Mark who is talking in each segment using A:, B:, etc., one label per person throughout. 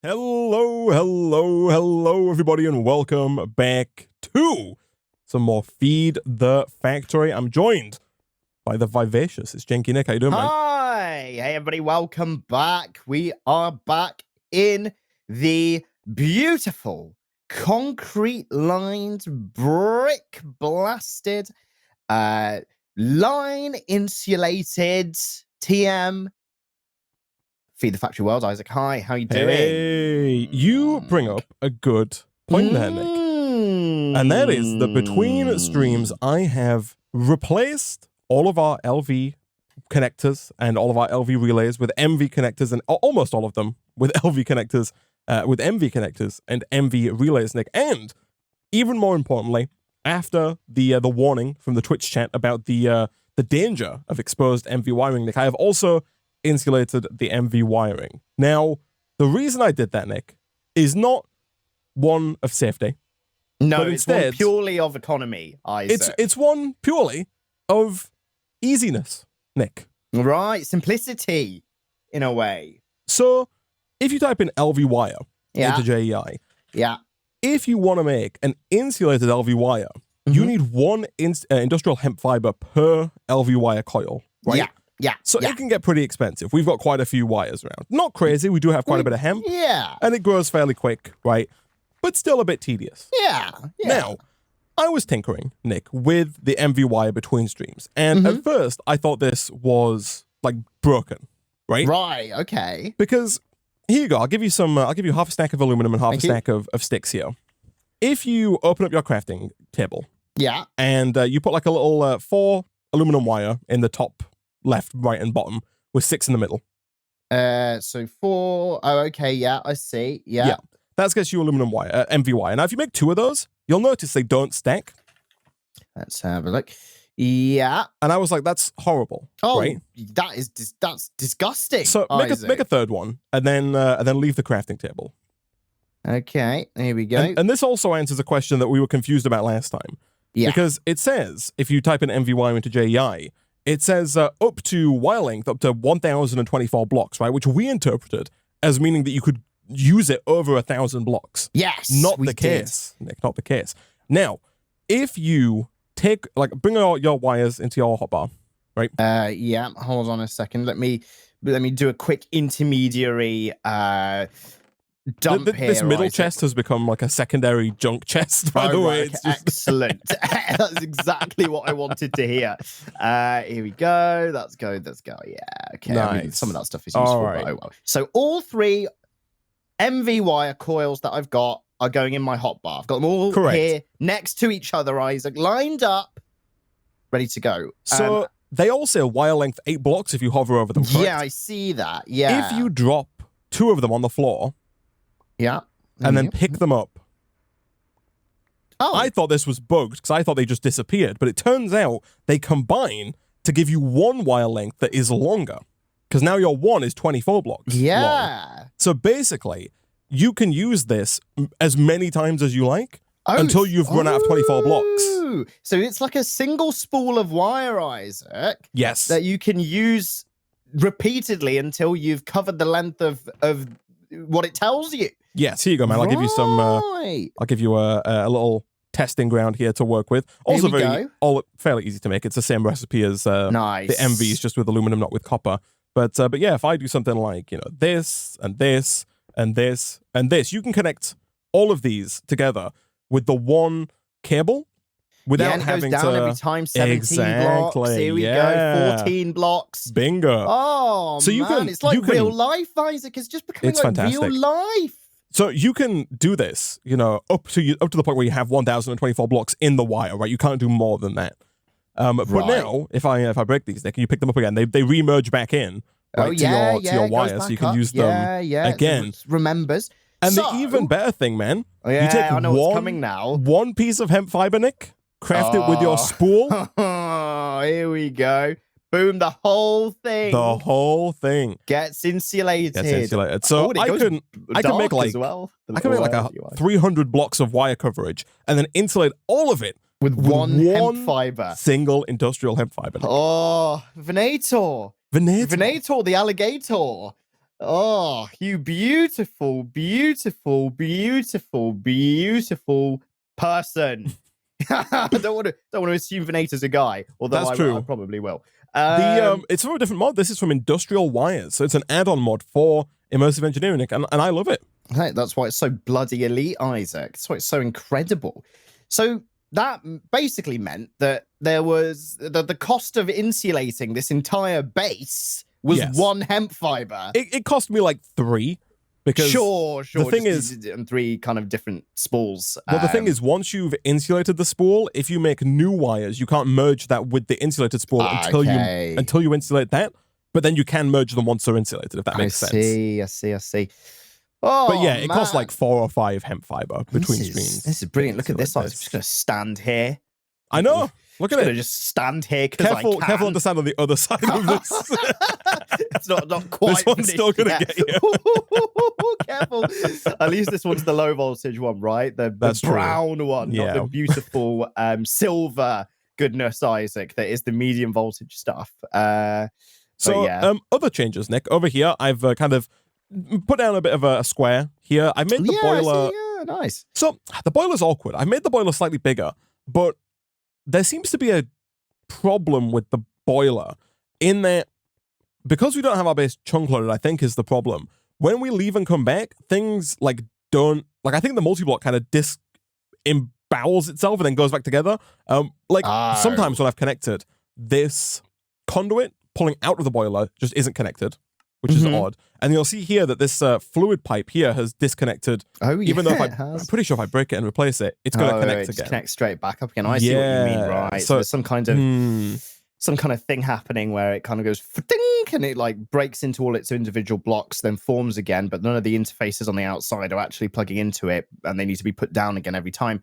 A: Hello, everybody, and welcome back to some more Feed the Factory. I'm joined by the vivacious. It's Janky Nick. How you doing, man?
B: Hi! Hey, everybody, welcome back. We are back in the beautiful concrete-lined, brick-blasted, line-insulated TM Feed the Factory world. Isaac, hi. How you doing?
A: Hey, you bring up a good point there, Nick. And that is that between streams, I have replaced all of our LV connectors and all of our LV relays with MV connectors, and almost all of them with LV connectors, with MV connectors and MV relays, Nick. And even more importantly, after the warning from the Twitch chat about the danger of exposed MV wiring, Nick, I have also insulated the MV wiring. Now, the reason I did that, Nick, is one of safety.
B: No,
A: but
B: it's
A: instead,
B: one purely of economy, Isaac.
A: It's one purely of easiness, Nick.
B: Right, simplicity, in a way.
A: So, if you type in LV wire into JEI, if you want to make an insulated LV wire, you need one industrial hemp fiber per LV wire coil, right? So it can get pretty expensive. We've got quite a few wires around. Not crazy. We do have quite a bit of hemp.
B: Yeah.
A: And it grows fairly quick, right? But still a bit tedious.
B: Yeah.
A: Now, I was tinkering, Nick, with the MV wire between streams. And at first, I thought this was, like, broken, right?
B: Right, okay.
A: Because, here you go. I'll give you half a stack of aluminum and half a stack of sticks here. If you open up your crafting table. And you put, like, a little 4 aluminum wire in the top left, right, and bottom with 6 in the middle.
B: So 4. Oh, okay. Yeah, I see. Yeah.
A: That gets you aluminum wire, MV wire. Now, if you make 2 of those, you'll notice they don't stack.
B: Let's have a look. Yeah.
A: And I was like, that's horrible.
B: Oh,
A: right?
B: That's disgusting.
A: So make a third one, and then leave the crafting table.
B: Okay, here we go.
A: And this also answers a question that we were confused about last time.
B: Yeah.
A: Because it says, if you type in MV wire into JEI, it says up to wire length up to 1,024 blocks, right? Which we interpreted as meaning that you could use it over 1,000 blocks.
B: Yes,
A: not the case, Nick. Not the case. Now, if you bring all your wires into your hotbar, right?
B: Yeah. Hold on a second. Let me do a quick intermediary dump here.
A: This middle chest has become like a secondary junk chest, by the way.
B: Right, excellent. That's exactly what I wanted to hear. Here we go. Let's go. Yeah. Okay.
A: Nice.
B: I mean, some of that stuff is useful. Right. But oh well. So all 3 MV wire coils that I've got are going in my hotbar. I've got them all here next to each other, Isaac, lined up, ready to go.
A: So they all say wire length 8 blocks if you hover over them. Correct?
B: Yeah, I see that. Yeah.
A: If you drop 2 of them on the floor, and then pick them up.
B: Oh.
A: I thought this was bugged because I thought they just disappeared, but it turns out they combine to give you 1 wire length that is longer. Because now your 1 is 24 blocks.
B: Yeah.
A: So basically, you can use this as many times as you like until you've run out of 24 blocks.
B: So it's like a single spool of wire, Isaac.
A: Yes.
B: That you can use repeatedly until you've covered the length of what it tells you.
A: Yes, here you go, man. I'll give you some. I'll give you a little testing ground here to work with. Also, fairly easy to make. It's the same recipe as the MVs, just with aluminum, not with copper. But yeah, if I do something like this and this and this and this, you can connect all of these together with the one cable without having
B: goes down
A: to
B: every time. 17 blocks. Here we go. 14 blocks.
A: Bingo.
B: Oh, so man, it's like real life, Isaac. It's just becoming real life.
A: So you can do this, up to the point where you have 1,024 blocks in the wire, right? You can't do more than that. But now, if I break these, Nick, and you pick them up again, they remerge back in, right, to your wire, so you can use them again.
B: Remembers.
A: And the even better thing, man, you take one piece of hemp fiber, Nick, craft it with your spool.
B: Here we go. Boom, the whole thing.
A: The whole thing
B: gets insulated.
A: So I can make like 300 blocks of wire coverage and then insulate all of it
B: with one hemp fiber.
A: Single industrial hemp fiber.
B: Oh, Venator. Venator, the alligator. Oh, you beautiful, beautiful, beautiful, beautiful person. I don't want to assume Venator's a guy, although
A: That's true.
B: I probably will.
A: It's from a different mod. This is from Industrial Wires, so it's an add-on mod for immersive engineering, Nick, and I love it.
B: Hey, that's why it's so bloody elite, Isaac. That's why it's so incredible. So that basically meant that there was the cost of insulating this entire base was 1 hemp fiber.
A: It cost me like 3. Because
B: sure.
A: The thing is,
B: and 3 kind of different spools.
A: Well, the thing is, once you've insulated the spool, if you make new wires, you can't merge that with the insulated spool until you insulate that. But then you can merge them once they're insulated, if that makes sense.
B: I see. Oh,
A: but yeah, it costs like 4 or 5 hemp fiber between streams.
B: This is brilliant. Look at this. I'm just going to stand here.
A: I know. Look at it.
B: Just stand here because I can.
A: Careful, understand on the other side of this.
B: It's not quite.
A: This one's still gonna get you.
B: Careful. At least this one's the low voltage one, right? The brown one, not the beautiful silver goodness, Isaac. That is the medium voltage stuff.
A: Other changes, Nick. Over here, I've kind of put down a bit of a square here. I made the boiler.
B: Yeah, nice.
A: So the boiler's awkward. I made the boiler slightly bigger, but there seems to be a problem with the boiler in that because we don't have our base chunk loaded, I think is the problem. When we leave and come back, things like don't, like I think the multi-block kind of embowels itself and then goes back together. Sometimes when I've connected, this conduit pulling out of the boiler just isn't connected, which is odd. And you'll see here that this fluid pipe here has disconnected.
B: Oh, yeah,
A: even though I'm pretty sure if I break it and replace it, it's going to connect again.
B: Connect straight back up again. I see what you mean, right? So there's some kind of thing happening where it kind of goes ding and it like breaks into all its individual blocks, then forms again, but none of the interfaces on the outside are actually plugging into it, and they need to be put down again every time.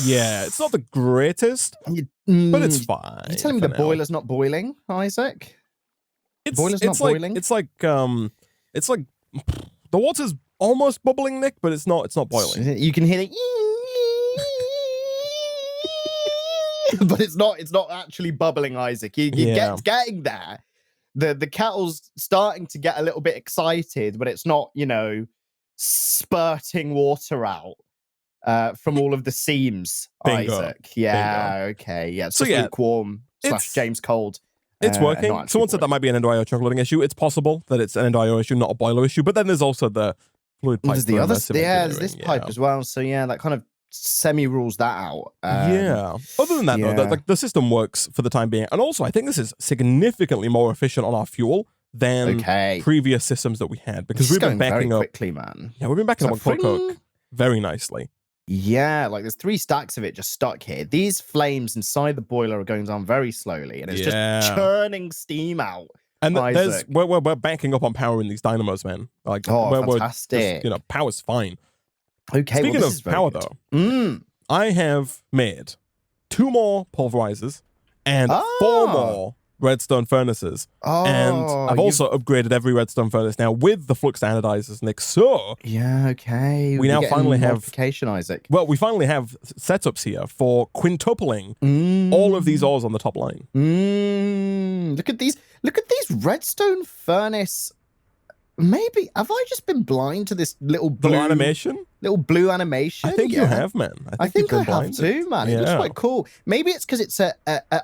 A: Yeah, it's not the greatest, but it's fine.
B: You're telling me the boiler's not boiling, Isaac? Boiler's not boiling?
A: It's like the water's almost bubbling, Nick, but it's not boiling.
B: You can hear it. But it's not actually bubbling, Isaac. You getting there. The kettle's starting to get a little bit excited, but it's not, spurting water out from all of the seams,
A: Bingo.
B: Isaac. Yeah,
A: Bingo.
B: Okay. Yeah, it's just lukewarm / James Cold.
A: It's working. Someone said that might be an NDIO chunk loading issue. It's possible that it's an NDIO issue, not a boiler issue. But then there's also the fluid pipe.
B: There's the other, there's this pipe as well. So yeah, that kind of semi-rules that out.
A: Other than that, though, the system works for the time being. And also, I think this is significantly more efficient on our fuel than previous systems that we had. Because we've been backing up
B: quickly, man.
A: Yeah, we've been backing up on coke very nicely.
B: Yeah, like there's 3 stacks of it just stuck here. These flames inside the boiler are going down very slowly, and it's just churning steam out.
A: And we're backing up on power in these dynamos, man. Like,
B: fantastic.
A: We're just, power's fine.
B: Okay.
A: Speaking of power, though, I have made 2 more pulverizers and 4 more redstone furnaces. And I've also upgraded every redstone furnace now with the flux anodizers, Nick. So we now finally have
B: Isaac.
A: Well, we finally have setups here for quintupling all of these ores on the top line.
B: Look at these redstone furnace. Maybe have I just been blind to this little blue
A: animation?
B: Little blue animation.
A: I think you have, man.
B: I think I have too, man. It looks quite cool. Maybe it's because it's at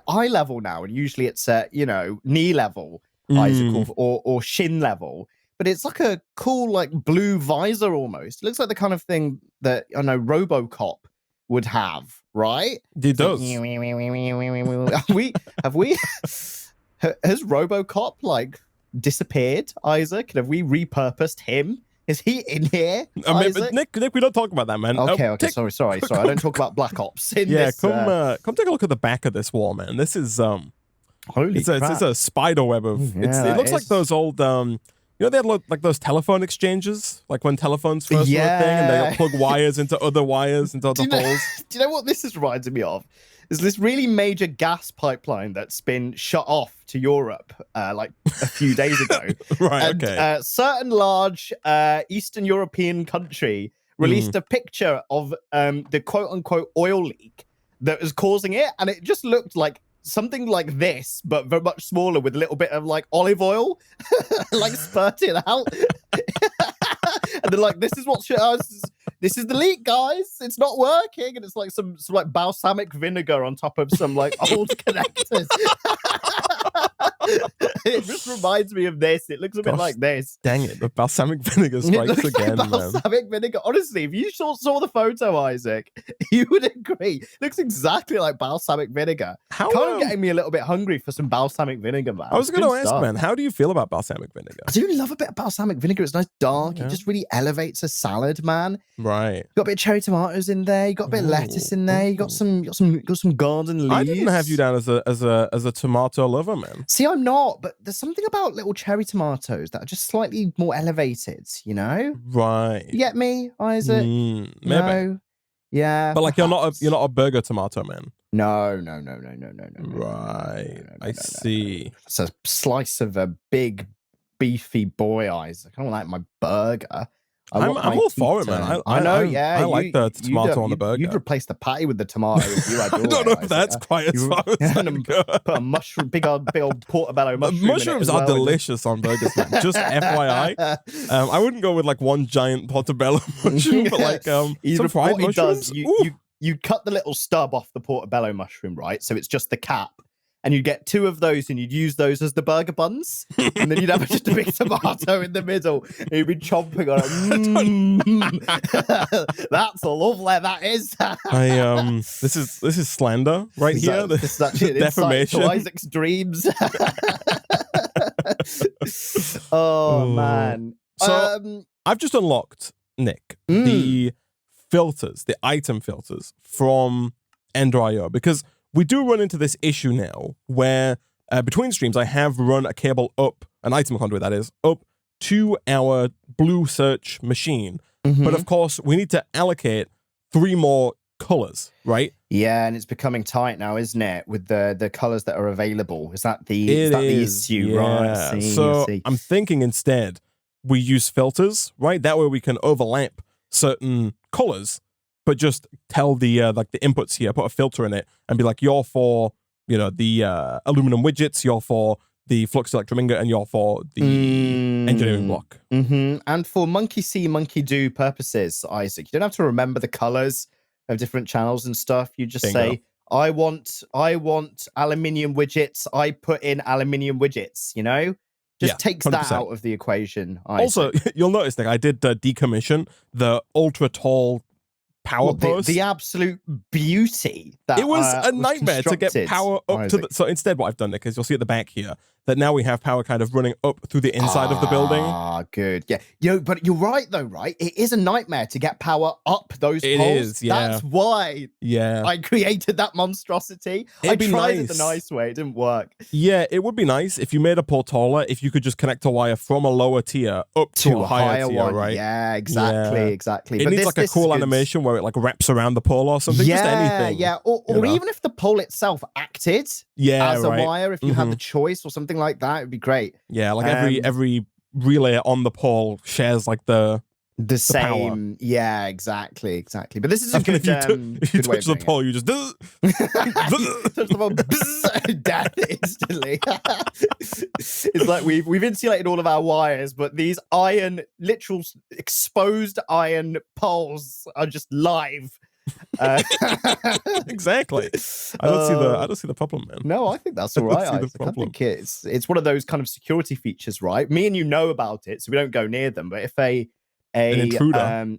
B: eye level now, and usually it's at knee level, Isaac, or shin level. But it's like a cool like blue visor almost. It looks like the kind of thing that I know RoboCop would have, right?
A: It does.
B: Have we? Has RoboCop like disappeared, Isaac? Have we repurposed him? Is he in here?
A: Nick, we don't talk about that, man.
B: Okay. Sorry. I don't talk about Black Ops. Come
A: take a look at the back of this wall, man. This is it's a spider web of. It looks like those old they had like those telephone exchanges, like when telephones first were a thing, and they plug wires into other wires into other holes.
B: Do you know what this is reminding me of? Is this really major gas pipeline that's been shut off to Europe like a few days ago.
A: Right,
B: certain large Eastern European country released a picture of the quote-unquote oil leak that was causing it, and it just looked like something like this, but very much smaller with a little bit of like olive oil, like spurting out. And they're like, this is this is the leak, guys. It's not working. And it's like some like balsamic vinegar on top of some like old connectors. It just reminds me of this. It looks a bit like this.
A: Dang it, the balsamic vinegar strikes again,
B: like balsamic vinegar. Honestly, if you saw the photo, Isaac, you would agree. It looks exactly like balsamic vinegar. Kind of getting me a little bit hungry for some balsamic vinegar, man.
A: I was going to ask, man, how do you feel about balsamic vinegar?
B: I do love a bit of balsamic vinegar. It's nice, dark. It just really elevates a salad, man.
A: Right.
B: You got a bit of cherry tomatoes in there. You got a bit of lettuce in there. You got some garden leaves.
A: I didn't have you down as a tomato lover, man.
B: See, I'm not, but there's something about little cherry tomatoes that are just slightly more elevated, you know?
A: Right.
B: You get me, Isaac?
A: Maybe.
B: No. Yeah.
A: But like you're not a burger tomato man.
B: No.
A: Right. I see.
B: It's a slice of a big beefy boy, Isaac. I don't like my burger.
A: I'm all for it, man.
B: I know, yeah.
A: I like the tomato on the burger.
B: You'd replace the patty with the tomato if you had
A: I don't know if that's quite as far as
B: put a mushroom, big old portobello mushroom.
A: Mushrooms are delicious on burgers, man. Just FYI. I wouldn't go with like one giant portobello mushroom, but like some fried mushrooms.
B: You cut the little stub off the portobello mushroom, right? So it's just the cap. And you'd get 2 of those and you'd use those as the burger buns. And then you'd have just a big tomato in the middle. And you'd be chomping on it. That's a lovely, that is.
A: This is slander right here.
B: This is actually defamation to Isaac's dreams. Oh, man.
A: So I've just unlocked, Nick, the filters, the item filters from Ender.io, because we do run into this issue now where between streams I have run a cable up, an item conduit that is, up to our blue search machine. But of course we need to allocate 3 more colors, right?
B: Yeah, and it's becoming tight now, isn't it? With the colors that are available. Is that the issue?
A: Yeah.
B: Right. I see.
A: I'm thinking instead we use filters, right? That way we can overlap certain colors, but just tell the like the inputs here, put a filter in it, and be like, you're for the aluminum widgets, you're for the flux electrum ingot, and you're for the engineering block.
B: And for monkey see, monkey do purposes, Isaac, you don't have to remember the colors of different channels and stuff. You just say, I want aluminium widgets. I put in aluminium widgets. Just takes 100%. That out of the equation. Isaac.
A: Also, you'll notice that I did decommission the ultra tall power post.
B: The absolute beauty that
A: it was a nightmare to get power up to the. So instead, what I've done, Nick, is you'll see at the back here that now we have power kind of running up through the inside of the building.
B: Ah, good. Yeah. But you're right, though, right? It is a nightmare to get power up those poles.
A: It is, yeah.
B: That's why I created that monstrosity. I tried it the nice way. It didn't work.
A: Yeah, it would be nice if you made a port taller, if you could just connect a wire from a lower tier up to a higher tier,
B: one.
A: Right?
B: Yeah, exactly.
A: It needs like a cool animation where it like wraps around the pole or something. Just anything.
B: Yeah, or even if the pole itself acted as a wire, if you had the choice or something like that, it'd be great.
A: Yeah, like every relay on the pole shares like the
B: same power. Yeah, exactly. But this is a good
A: if you touch the pole, you just
B: touch the pole, death instantly. It's like we've insulated all of our wires, but these literal exposed iron poles are just live.
A: Exactly. I don't see the problem, man.
B: No, I think that's all right. I think it's one of those kind of security features, right? Me and you know about it, so we don't go near them. But if an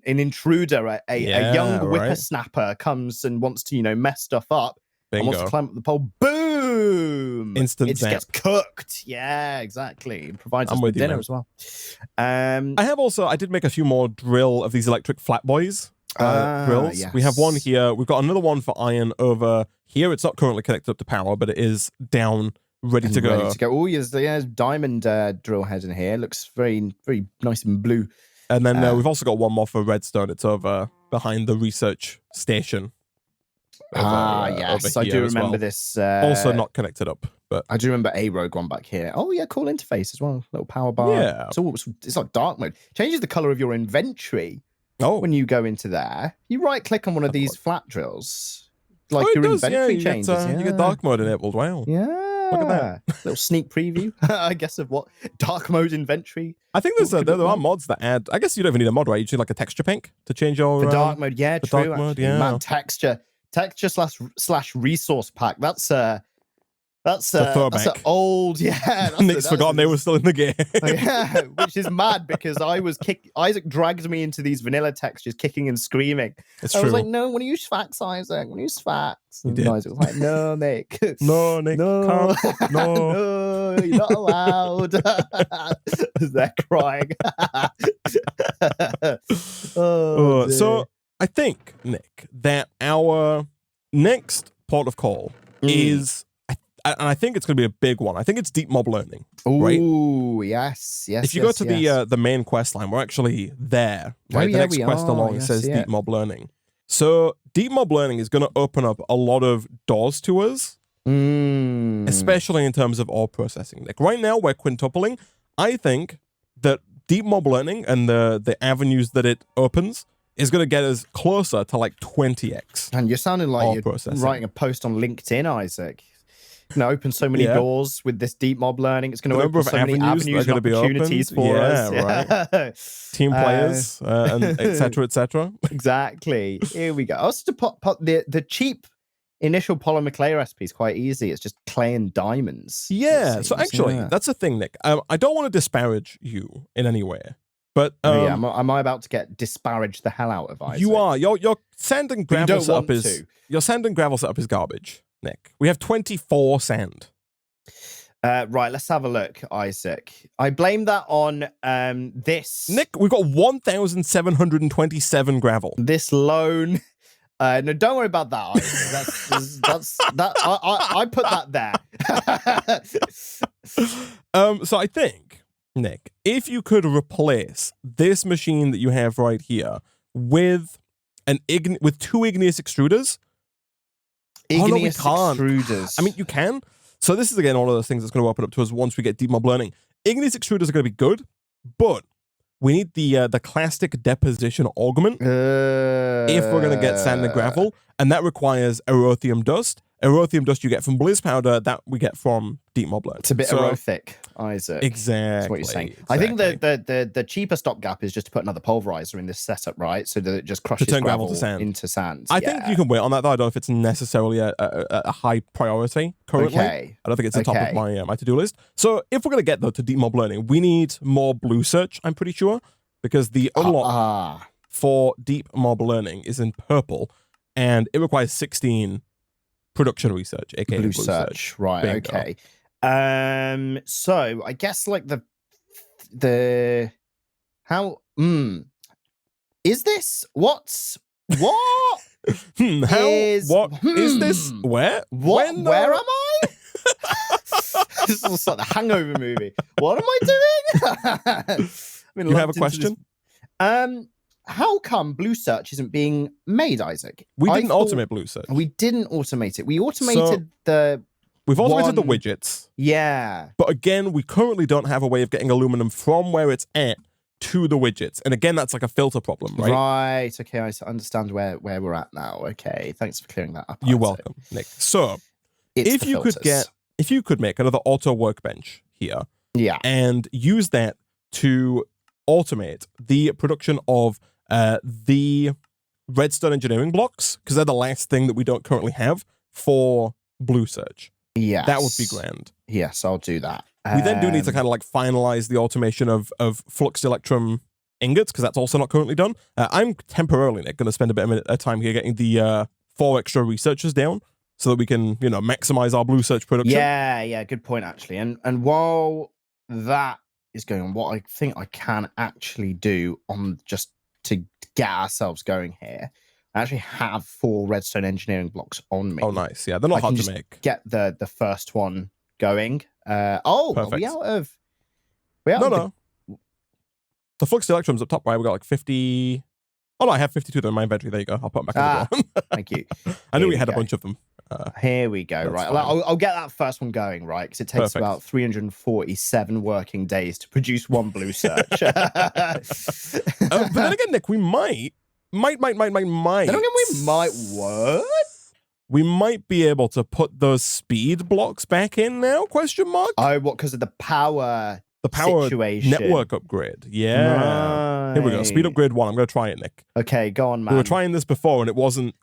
B: intruder, a young whippersnapper comes and wants to, mess stuff up, and wants to climb up the pole, boom!
A: Instant
B: it just gets cooked. Yeah, exactly. It provides us with dinner as well.
A: I did make a few more drill of these electric flatboys. Drills. Yes. We have one here. We've got another one for iron over here. It's not currently connected up to power, but it is down, ready to go.
B: Oh, yes, there's diamond drill head in here. Looks very, very nice and blue.
A: And then we've also got one more for redstone. It's over behind the research station.
B: Yes, I do remember this.
A: Also not connected up, but
B: I do remember a rogue one back here. Oh yeah, cool interface as well. Little power bar.
A: Yeah,
B: it's like dark mode. Changes the color of your inventory. When you go into there, you right click on one of these flat drills. like
A: it
B: your
A: does,
B: inventory
A: you
B: changes.
A: You get dark mode enabled. Wow.
B: Yeah.
A: Look at that.
B: Little sneak preview, I guess, of what dark mode inventory.
A: I think there are mods that add. I guess you don't even need a mod, right? You just need like a texture pack to change your
B: for dark mode. Yeah, true.
A: Dark mode,
B: Man, texture slash resource pack. That's
A: a throwback.
B: That's an old, yeah.
A: Nick's forgotten they were still in the game.
B: Yeah, which is mad because Isaac dragged me into these vanilla textures, kicking and screaming.
A: It's
B: I
A: true.
B: was like, no, when you use facts, Isaac, when you use facts. And
A: did.
B: Isaac was like, no, Nick.
A: No, Nick,
B: no,
A: can't. No.
B: no, you're not allowed. They're crying.
A: So I think, Nick, that our next port of call is, and I think it's going to be a big one. I think it's deep mob learning. Right?
B: Ooh, yes.
A: If you go to the main quest line, we're actually there. Right, the next quest along says deep mob learning. So deep mob learning is going to open up a lot of doors to us, especially in terms of ore processing. Like right now, we're quintupling. I think that deep mob learning and the avenues that it opens is going to get us closer to like 20x.
B: And you're sounding like you're writing a post on LinkedIn, Isaac. It's going to open so many doors with this deep mob learning. It's going to open so many avenues and opportunities for us.
A: Right. Team players, and et cetera, et cetera.
B: Exactly. Here we go. Also, to put the cheap initial polymer clay recipe is quite easy. It's just clay and diamonds.
A: Yeah. So actually, that's the thing, Nick. I don't want to disparage you in any way. But
B: am I about to get disparaged the hell out of Isaac?
A: You are. Your sand and gravel setup is garbage, Nick. We have 24 sand.
B: Right, let's have a look, Isaac. I blame that on this.
A: Nick, we've got 1,727 gravel.
B: This loan. No, don't worry about that, Isaac. I put that there.
A: So I think, Nick, if you could replace this machine that you have right here with two igneous extruders.
B: Igneous extruders.
A: I mean, you can. So this is again one of those things that's going to open up to us once we get deep mob learning. Igneous extruders are going to be good, but we need the classic deposition augment if we're going to get sand and gravel, and that requires erothium dust. Erothium dust you get from Blizz powder, that we get from deep mob learning.
B: It's a bit erothic, Isaac.
A: Exactly.
B: That's what you're saying.
A: Exactly.
B: I think the cheaper stopgap is just to put another pulverizer in this setup, right? So that it just crushes
A: to turn
B: gravel
A: to sand.
B: into sand.
A: I think you can wait on that, though. I don't know if it's necessarily a high priority currently.
B: Okay.
A: I don't think it's the top of my to-do list. So if we're going to get, though, to deep mob learning, we need more blue search, I'm pretty sure, because the unlock for deep mob learning is in purple, and it requires 16 production research, aka blue search.
B: Right.
A: Bingo.
B: Okay. So I guess like the how is this what
A: is this where
B: what where am I? This is like the Hangover movie. What am I doing?
A: You have a question?
B: How come blue search isn't being made, Isaac?
A: We didn't automate blue search.
B: We didn't automate it. We automated
A: We've automated the widgets.
B: Yeah.
A: But again, we currently don't have a way of getting aluminum from where it's at to the widgets. And again, that's like a filter problem, right?
B: Right. Okay, I understand where we're at now. Okay. Thanks for clearing that up.
A: You're welcome, Nick. So if you could make another auto workbench here, and use that to automate the production of the redstone engineering blocks, because they're the last thing that we don't currently have for blue search.
B: Yeah,
A: that would be grand.
B: Yes, I'll do that.
A: We then do need to kind of like finalize the automation of flux electrum ingots, because that's also not currently done. I'm temporarily, Nick, going to spend a bit of time here getting the 4 extra researchers down so that we can, maximize our blue search production.
B: Yeah, good point actually. And while that is going on, what I think I can actually do on just to get ourselves going here, I actually have 4 redstone engineering blocks on me.
A: Oh, nice. Yeah, they're not hard to make.
B: Get the first one going. Perfect. Are we out of?
A: No. The flux electrums up top, right? We got like 50. Oh no, I have 52 in my inventory. There you go. I'll put them back on the wall.
B: Thank you.
A: I knew we had a bunch of them.
B: Here we go. Right, I'll get that first one going. Right, because it takes about 347 working days to produce 1 blue search.
A: But then again, Nick, we might.
B: Then again, we might what?
A: we might be able to put those speed blocks back in now, question mark?
B: Oh, what, because of the power situation.
A: Network upgrade. Yeah.
B: Right.
A: Here we go. Speed upgrade 1. I'm going to try it, Nick.
B: Okay, go on, man.
A: We were trying this before and it was not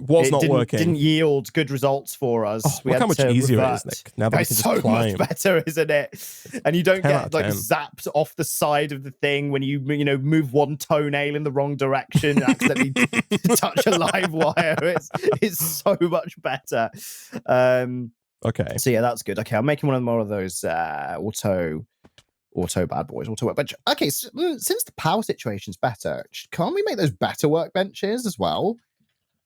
A: working.
B: Didn't yield good results for us.
A: Oh, look how much easier it is, Nick. Now that we can just climb.
B: So much better, isn't it? And you don't get like zapped off the side of the thing when you move one toenail in the wrong direction and accidentally touch a live wire. It's so much better.
A: Okay.
B: So yeah, that's good. Okay, I'm making one more of those auto bad boys, auto workbench. Okay, so, since the power situation's better, can't we make those better workbenches as well?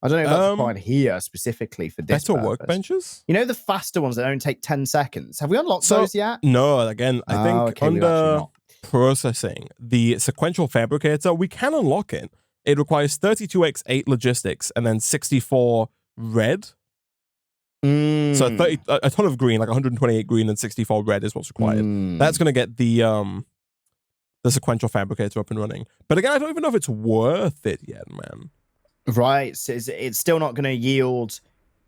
B: I don't know if that's required here specifically for this
A: better
B: purpose.
A: Workbenches?
B: You know the faster ones that only take 10 seconds? Have we unlocked those yet?
A: No, again, I think under processing, the sequential fabricator, we can unlock it. It requires 32x8 logistics and then 64 red. So a ton of green, like 128 green and 64 red is what's required. That's going to get the sequential fabricator up and running. But again, I don't even know if it's worth it yet, man.
B: Right. So it's still not going to yield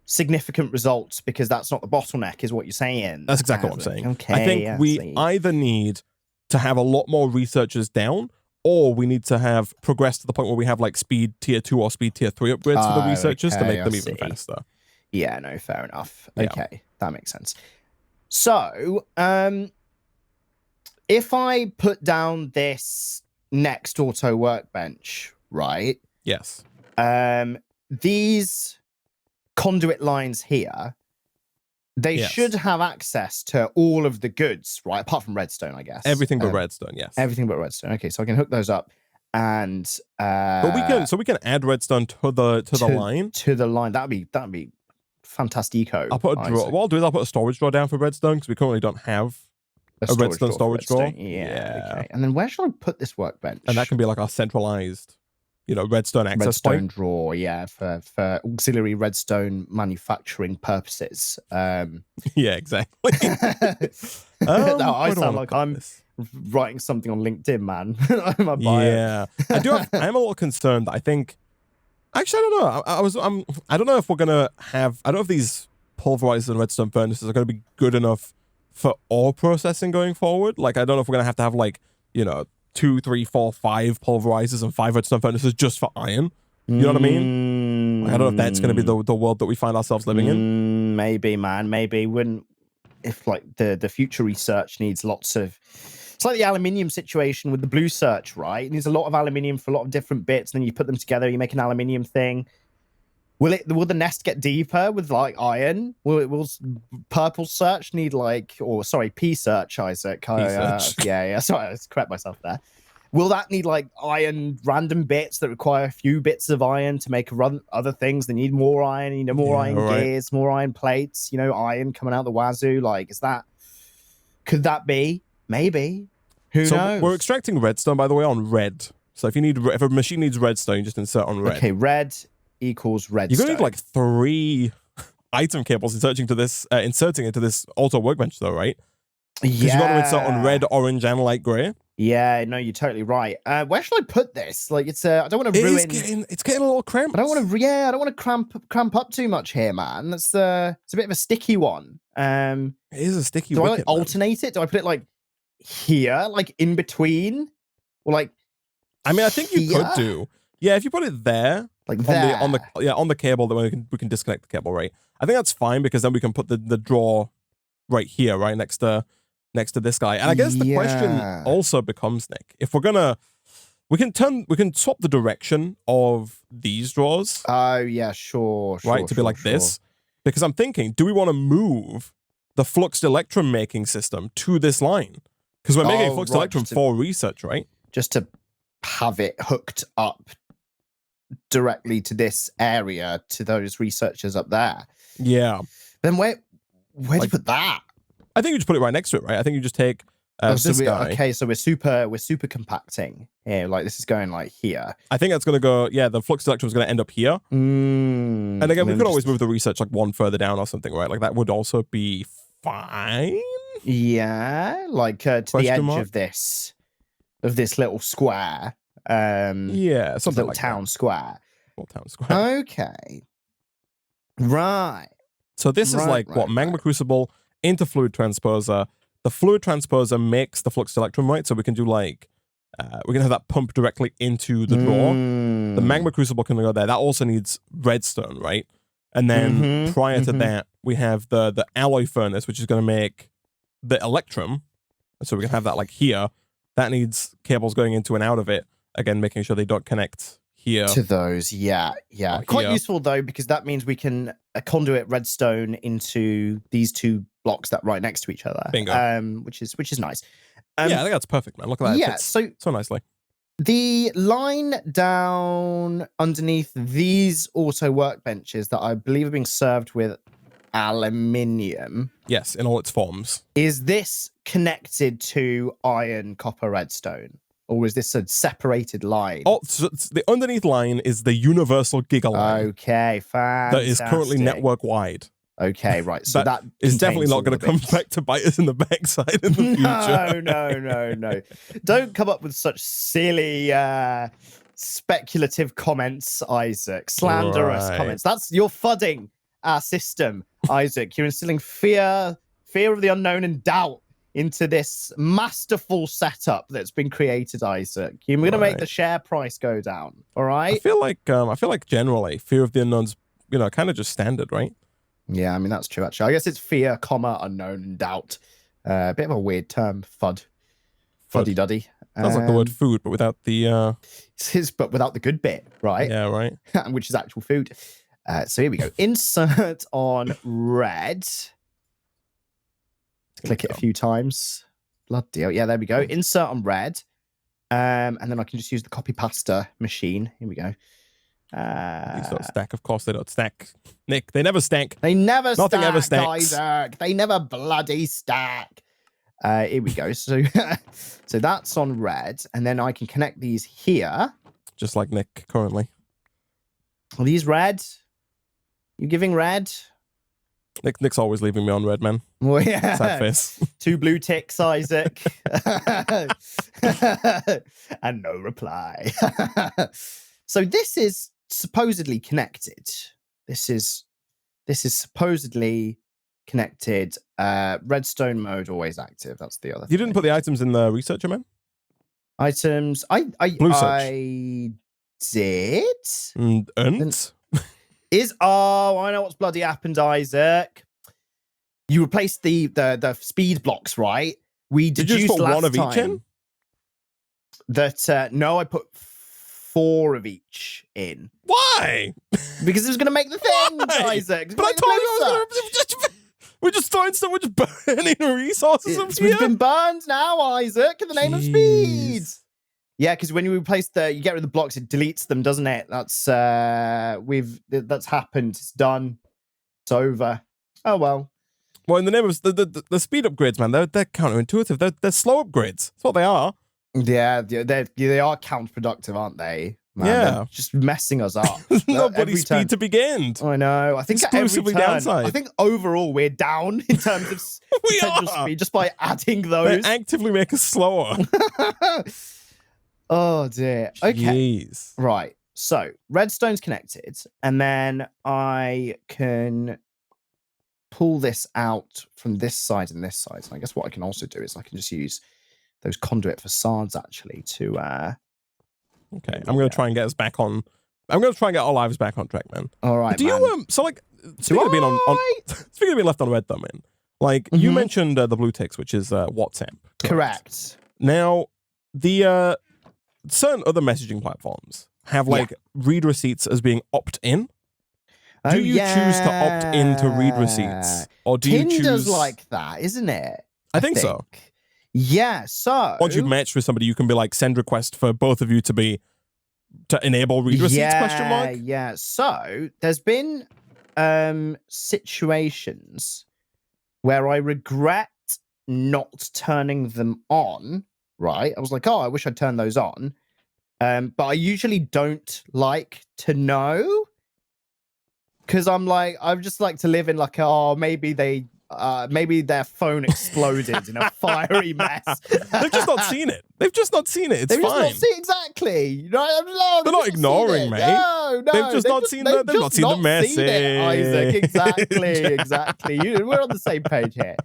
B: significant results because that's not the bottleneck, is what you're saying.
A: That's exactly what I'm saying.
B: Okay.
A: I think we either need to have a lot more researchers down, or we need to have progressed to the point where we have like speed tier 2 or speed tier 3 upgrades for the researchers to make them even faster.
B: Yeah, no, fair enough. Okay, that makes sense. So, if I put down this next auto workbench, right?
A: Yes.
B: These conduit lines here, they should have access to all of the goods, right? Apart from redstone, I guess.
A: Everything but redstone, yes.
B: Everything but redstone. Okay, so I can hook those up. And
A: but we can add redstone to the line.
B: To the line. That'd be fantastico.
A: I'll put a drawer. What I'll do is I'll put a storage drawer down for redstone because we currently don't have a redstone storage drawer.
B: Yeah. Okay. And then where should I put this workbench?
A: And that can be like our centralized, redstone access
B: redstone drawer. Yeah, for auxiliary redstone manufacturing purposes. Yeah,
A: exactly.
B: No, I sound like I'm writing something on LinkedIn, man. I'm a bio.
A: Yeah, I'm a little concerned. I think. Actually, I don't know. I don't know if we're gonna have. I don't know if these pulverizers and redstone furnaces are gonna be good enough for ore processing going forward. Like, I don't know if we're gonna have like 2, 3, 4, 5 pulverizers and 5 redstone furnaces just for iron. You know what I mean? Like, I don't know if that's gonna be the world that we find ourselves living in.
B: Maybe, man. Maybe if like the future research needs lots of. It's like the aluminium situation with the blue search, right? It needs a lot of aluminium for a lot of different bits, and then you put them together, you make an aluminium thing. Will the nest get deeper with like iron? Will purple search need P search, Isaac? Yeah. Sorry, I correct myself there. Will that need like iron random bits that require a few bits of iron to make other things? They need more iron, more iron gears, more iron plates, iron coming out the wazoo. Like, could that be? Maybe. Who knows?
A: We're extracting redstone, by the way, on red. So if a machine needs redstone, you just insert on red.
B: Okay, red equals redstone.
A: You're gonna need like 3 item cables inserting into this auto workbench, though, right?
B: Yeah.
A: Because you got to insert on red, orange, and light gray.
B: Yeah, no, you're totally right. Where should I put this? Like, it's I don't want to ruin.
A: It's getting a little cramped.
B: I don't want to cramp up too much here, man. It's a bit of a sticky one.
A: It is a sticky.
B: Do I like alternate it? Do I put it like here, like in between, or like?
A: I mean, I think you could do. Yeah, if you put it there,
B: like
A: on the cable, then we can disconnect the cable, right? I think that's fine because then we can put the drawer right here, right next to this guy. And I guess the question also becomes, Nick, if we're gonna, we can swap the direction of these drawers.
B: Oh yeah, sure.
A: Right, to be like this, because I'm thinking, do we want to move the fluxed electron making system to this line? Because we're making fluxed electron for research, right?
B: Just to have it hooked up directly to this area, to those researchers up there.
A: Yeah.
B: Then where do you put that?
A: I think you just put it right next to it, right? I think you just take this guy.
B: Okay, so we're super compacting here. Like, this is going like here.
A: I think that's going to go, the flux electron is going to end up here. And again, we could always move the research like one further down or something, right? Like, that would also be fine.
B: Yeah, like to the edge of this little square.
A: Yeah, something
B: little
A: like
B: town
A: that.
B: square.
A: Little town square.
B: Okay. Right.
A: So this is like magma crucible into fluid transposer. The fluid transposer makes the flux electrum, right? So we can do like, we can have that pump directly into the drawer. The magma crucible can go there. That also needs redstone, right? And then prior to that, we have the alloy furnace, which is going to make the electrum. So we can have that like here. That needs cables going into and out of it. Again, making sure they don't connect here.
B: To those, yeah. Quite useful, though, because that means we can conduit redstone into these two blocks that right next to each other.
A: Bingo.
B: Which is nice.
A: Yeah, I think that's perfect, man. Look at that.
B: Yeah,
A: so nicely.
B: The line down underneath these auto workbenches that I believe are being served with aluminium.
A: Yes, in all its forms.
B: Is this connected to iron, copper, redstone? Or is this a separated line?
A: Oh, so the underneath line is the universal giga line.
B: Okay, fantastic.
A: That is currently network wide.
B: Okay, right. So that
A: is definitely not going to come back to bite us in the backside in the future.
B: No. Don't come up with such silly speculative comments, Isaac. Slanderous comments. You're fudding our system, Isaac. You're instilling fear of the unknown and doubt into this masterful setup that's been created, Isaac. You're going to make the share price go down. All right.
A: I feel like generally fear of the unknown's kind of just standard, right?
B: Yeah, I mean, that's true, actually. I guess it's fear, unknown, and doubt. A bit of a weird term, FUD. Fuddy-duddy.
A: Sounds like the word food, but without the...
B: But without the good bit, right?
A: Yeah, right.
B: Which is actual food. So here we go. Insert on red. Click it a few times. Bloody hell. Yeah, there we go. Insert on red. And then I can just use the copy pasta machine. Here we go.
A: These don't stack, of course they don't stack. Nick, they never stack.
B: Nothing ever stacks. Isaac. They never bloody stack. Here we go. So that's on red, and then I can connect these here.
A: Just like Nick currently.
B: Are these red? You giving red?
A: Nick's always leaving me on red, man.
B: Well, yeah.
A: Sad face.
B: 2 blue ticks, Isaac. And no reply. So this is supposedly connected. This is supposedly connected. Redstone mode always active. That's the other thing.
A: You didn't put the items in the researcher, man?
B: Items. I did.
A: And?
B: I know what's bloody happened, Isaac. You replaced the speed blocks, right? We deduced
A: did you just put
B: last
A: one of
B: time
A: each in?
B: That no, I put 4 of each in.
A: Why?
B: Because it was going to make the thing, Isaac.
A: But I told you we're just throwing so much burning resources.
B: It's been burned now, Isaac, in the name of speed. Yeah, because when you replace you get rid of the blocks, it deletes them, doesn't it? That's that's happened. It's done. It's over. Oh well.
A: Well, in the name of the speed upgrades, man, they're counterintuitive. They're slow upgrades. That's what they are.
B: Yeah, they are counterproductive, aren't they? Man,
A: yeah,
B: just messing us up.
A: Nobody's speed to be gained.
B: I know. I think
A: exclusively downside.
B: I think overall we're down in terms of potential speed just by adding those.
A: They actively make us slower.
B: Oh dear. Okay.
A: Jeez.
B: Right. So redstone's connected, and then I can pull this out from this side and this side. So I guess what I can also do is I can just use those conduit facades actually to
A: okay, I'm going to try and get us back on. I'm going to try and get our lives back on track, man.
B: All right,
A: do you so like speaking of being on speaking of being left on red though, man? Like you mentioned the blue ticks, which is WhatsApp.
B: Correct.
A: Now the certain other messaging platforms have like read receipts as being opt-in. Do you choose to opt in to read receipts, or do you choose?
B: Tinder's like that, isn't it?
A: I think so.
B: Yeah, so
A: once you've matched with somebody, you can be like send request for both of you to enable read receipts? Question mark.
B: Yeah. So there's been situations where I regret not turning them on. Right, I was like, oh, I wish I'd turned those on, but I usually don't like to know because I'm like, I just like to live in like, oh, maybe maybe their phone exploded in a fiery mess.
A: They've just not seen it. They've just not seen it. It's
B: They've
A: fine.
B: just not seen exactly. Right?
A: They're not ignoring me.
B: No,
A: They've just not seen the message.
B: Isaac, exactly. We're on the same page here.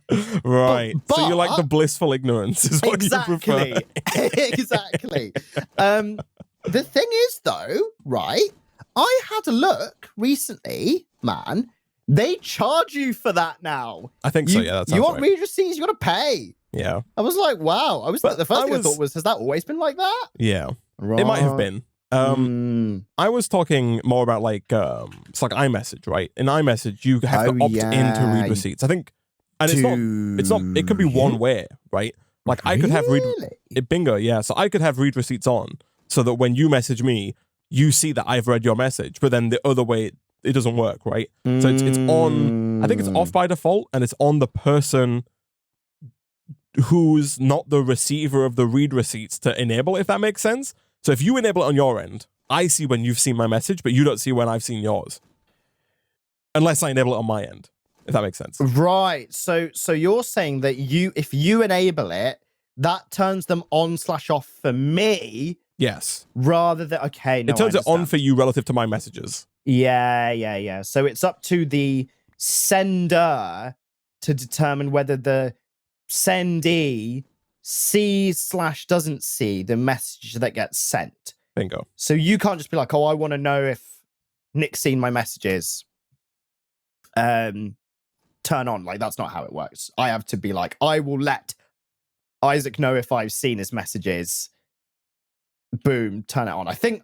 A: Right.
B: But,
A: so you like the blissful ignorance is what you prefer.
B: Exactly. The thing is, though, right? I had a look recently, man. They charge you for that now.
A: I think so, yeah. That's
B: you want read receipts, you got to pay.
A: Yeah.
B: I was like, wow. The first thing I thought was, has that always been like that?
A: Yeah. Right. It might have been. I was talking more about like it's like iMessage, right? In iMessage, you have to opt in to read receipts. I think, and it's not. It could be one way, right? Like I could have bingo, yeah. So I could have read receipts on, so that when you message me, you see that I've read your message. But then the other way, it doesn't work, right? So it's on. I think it's off by default, and it's on the person who's not the receiver of the read receipts to enable, if that makes sense. So if you enable it on your end, I see when you've seen my message, but you don't see when I've seen yours. Unless I enable it on my end, if that makes sense.
B: Right. So you're saying that if you enable it, that turns them on/off for me.
A: Yes.
B: Rather than, okay, no,
A: it turns it on for you relative to my messages.
B: Yeah. So it's up to the sender to determine whether the sendee sees/doesn't see the message that gets sent.
A: Bingo.
B: So you can't just be like, oh, I want to know if Nick's seen my messages. Turn on. Like, that's not how it works. I have to be like, I will let Isaac know if I've seen his messages. Boom, turn it on. I think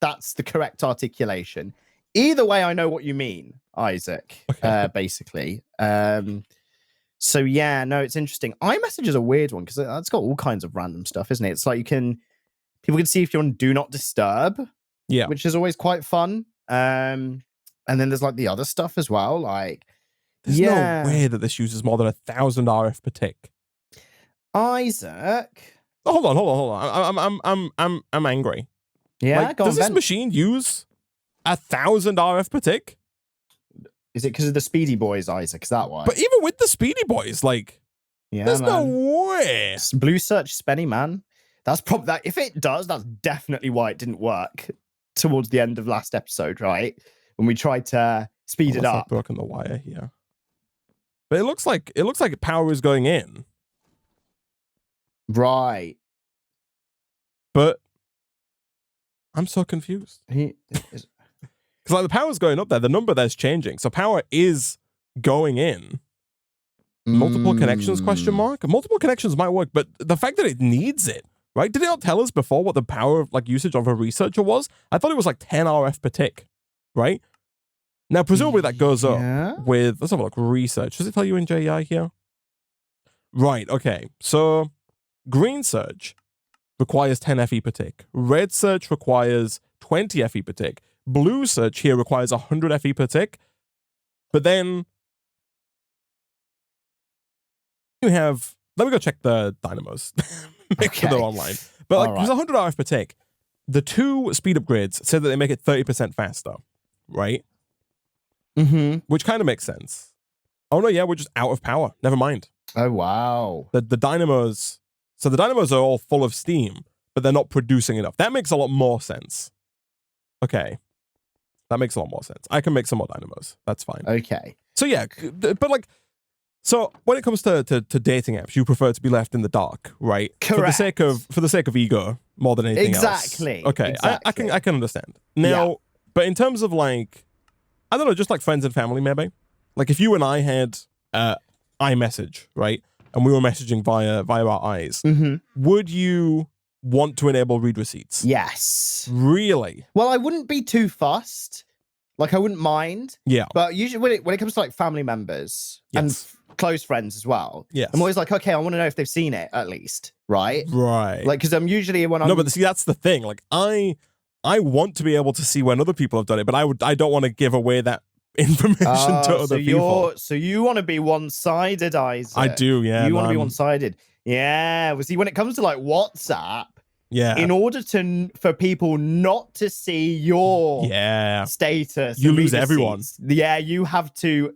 B: that's the correct articulation. Either way, I know what you mean, Isaac. Okay. Basically. So yeah, no, it's interesting. iMessage is a weird one because it's got all kinds of random stuff, isn't it? It's like people can see if you're on Do Not Disturb,
A: yeah,
B: which is always quite fun. And then there's like the other stuff as well. Like,
A: there's no way that this uses more than 1,000 RF per tick.
B: Isaac,
A: hold on. I'm angry.
B: Yeah,
A: like, does this machine use 1,000 RF per tick?
B: Is it because of the Speedy Boys, Isaac? Is that why?
A: But even with the Speedy Boys, like, there's no way.
B: Blue Search Spenny, man. That's probably that. If it does, that's definitely why it didn't work towards the end of last episode, right? When we tried to speed it up.
A: Like broken the wire here. But it looks like power is going in.
B: Right.
A: But I'm so confused. Because like the power's going up there, the number there's changing. So power is going in. Multiple connections, question mark? Multiple connections might work, but the fact that it needs it, right? Did it not tell us before what the power like usage of a researcher was? I thought it was like 10 RF per tick, right? Now, presumably that goes up with, let's have a look, research. Does it tell you in JEI here? Right, okay. So green search requires 10 FE per tick. Red search requires 20 FE per tick. Blue search here requires 100 FE per tick. But then you have, let me go check the dynamos. Make sure they're online. But like, there's 100 RF per tick. The two speed upgrades say that they make it 30% faster, right? Which kind of makes sense. Oh no, yeah, we're just out of power. Never mind.
B: Oh wow.
A: The dynamos, so the dynamos are all full of steam, but they're not producing enough. That makes a lot more sense. Okay. That makes a lot more sense. I can make some more dynamos. That's fine.
B: Okay.
A: So yeah, but like, so when it comes to dating apps, you prefer to be left in the dark, right?
B: Correct.
A: For the sake of ego more than anything else.
B: Exactly.
A: Okay.
B: Exactly.
A: I can understand. Now, but in terms of like, I don't know, just like friends and family, maybe. Like if you and I had iMessage, right? And we were messaging via our eyes, would you want to enable read receipts?
B: Yes.
A: Really?
B: Well, I wouldn't be too fussed. Like I wouldn't mind.
A: Yeah.
B: But usually when it comes to like family members and close friends as well, I'm always like, okay, I want to know if they've seen it at least, right?
A: Right.
B: Like, because I'm usually when I'm...
A: No, but see, that's the thing. Like I want to be able to see when other people have done it, but I don't want to give away that information to other people.
B: So you want to be one-sided, Isaac.
A: I do, yeah.
B: You want to be one-sided. Yeah. Well, see, when it comes to like WhatsApp, in order for people not to see your status,
A: you lose everyone.
B: Yeah, you have to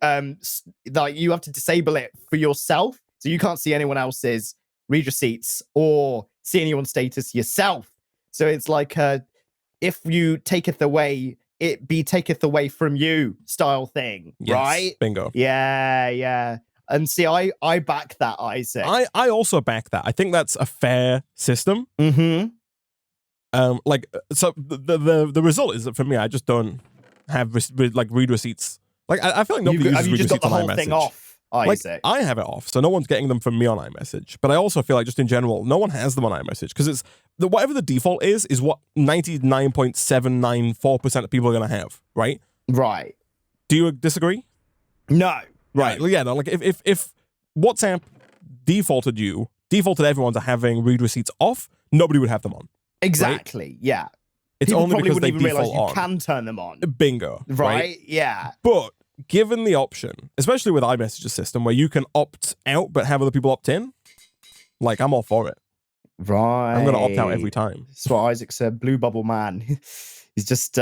B: like you have to disable it for yourself, so you can't see anyone else's read receipts or see anyone's status yourself. So it's like if you taketh away, it be taketh away from you style thing, right?
A: Bingo.
B: Yeah. And see, I back that, Isaac.
A: I also back that. I think that's a fair system.
B: Mm-hmm.
A: Like, so the result is that for me, I just don't have read receipts. Like, I feel like nobody uses read receipts on iMessage.
B: Have you just got the whole thing off, Isaac?
A: Like, I have it off, so no one's getting them from me on iMessage. But I also feel like just in general, no one has them on iMessage because it's whatever the default is what 99.794% of people are going to have, right?
B: Right.
A: Do you disagree?
B: No.
A: Right.
B: No.
A: Yeah. No. Like if WhatsApp defaulted everyone to having read receipts off, nobody would have them on.
B: Exactly. Right? Yeah.
A: It's
B: people
A: only because they
B: even realize
A: default on.
B: You can turn them on.
A: Bingo.
B: Right? Yeah.
A: But given the option, especially with iMessage's system, where you can opt out but have other people opt in, like I'm all for it.
B: Right.
A: I'm gonna opt out every time.
B: That's what Isaac said. Blue bubble man. He's just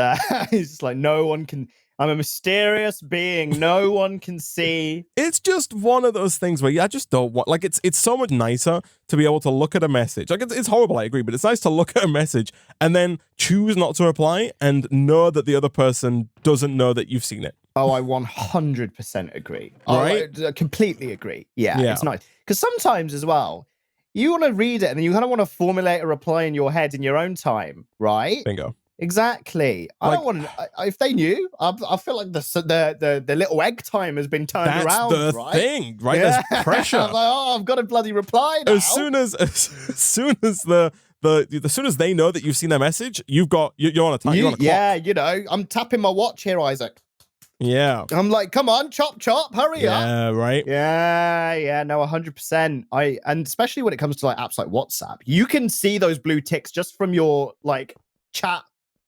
B: he's just like, no one can. I'm a mysterious being. No one can see.
A: It's just one of those things where I just don't want. Like it's so much nicer to be able to look at a message. Like it's horrible, I agree, but it's nice to look at a message and then choose not to reply and know that the other person doesn't know that you've seen it.
B: Oh, I 100% agree.
A: Right?
B: I completely agree. Yeah, it's nice because sometimes as well, you want to read it and then you kind of want to formulate a reply in your head in your own time, right?
A: Bingo.
B: Exactly. I don't want to. If they knew, I feel like the little egg time has been turned around.
A: That's the thing, right? Yeah. There's pressure.
B: I'm like, oh, I've got a bloody reply now.
A: As soon as they know that you've seen their message, you're on a time. You're on a clock.
B: Yeah, I'm tapping my watch here, Isaac.
A: Yeah.
B: I'm like, come on, chop, hurry up.
A: Yeah, right.
B: Yeah, no, 100%. And especially when it comes to like apps like WhatsApp, you can see those blue ticks just from your like chat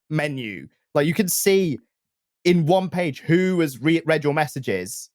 B: menu. Like you can see in one page who has read your messages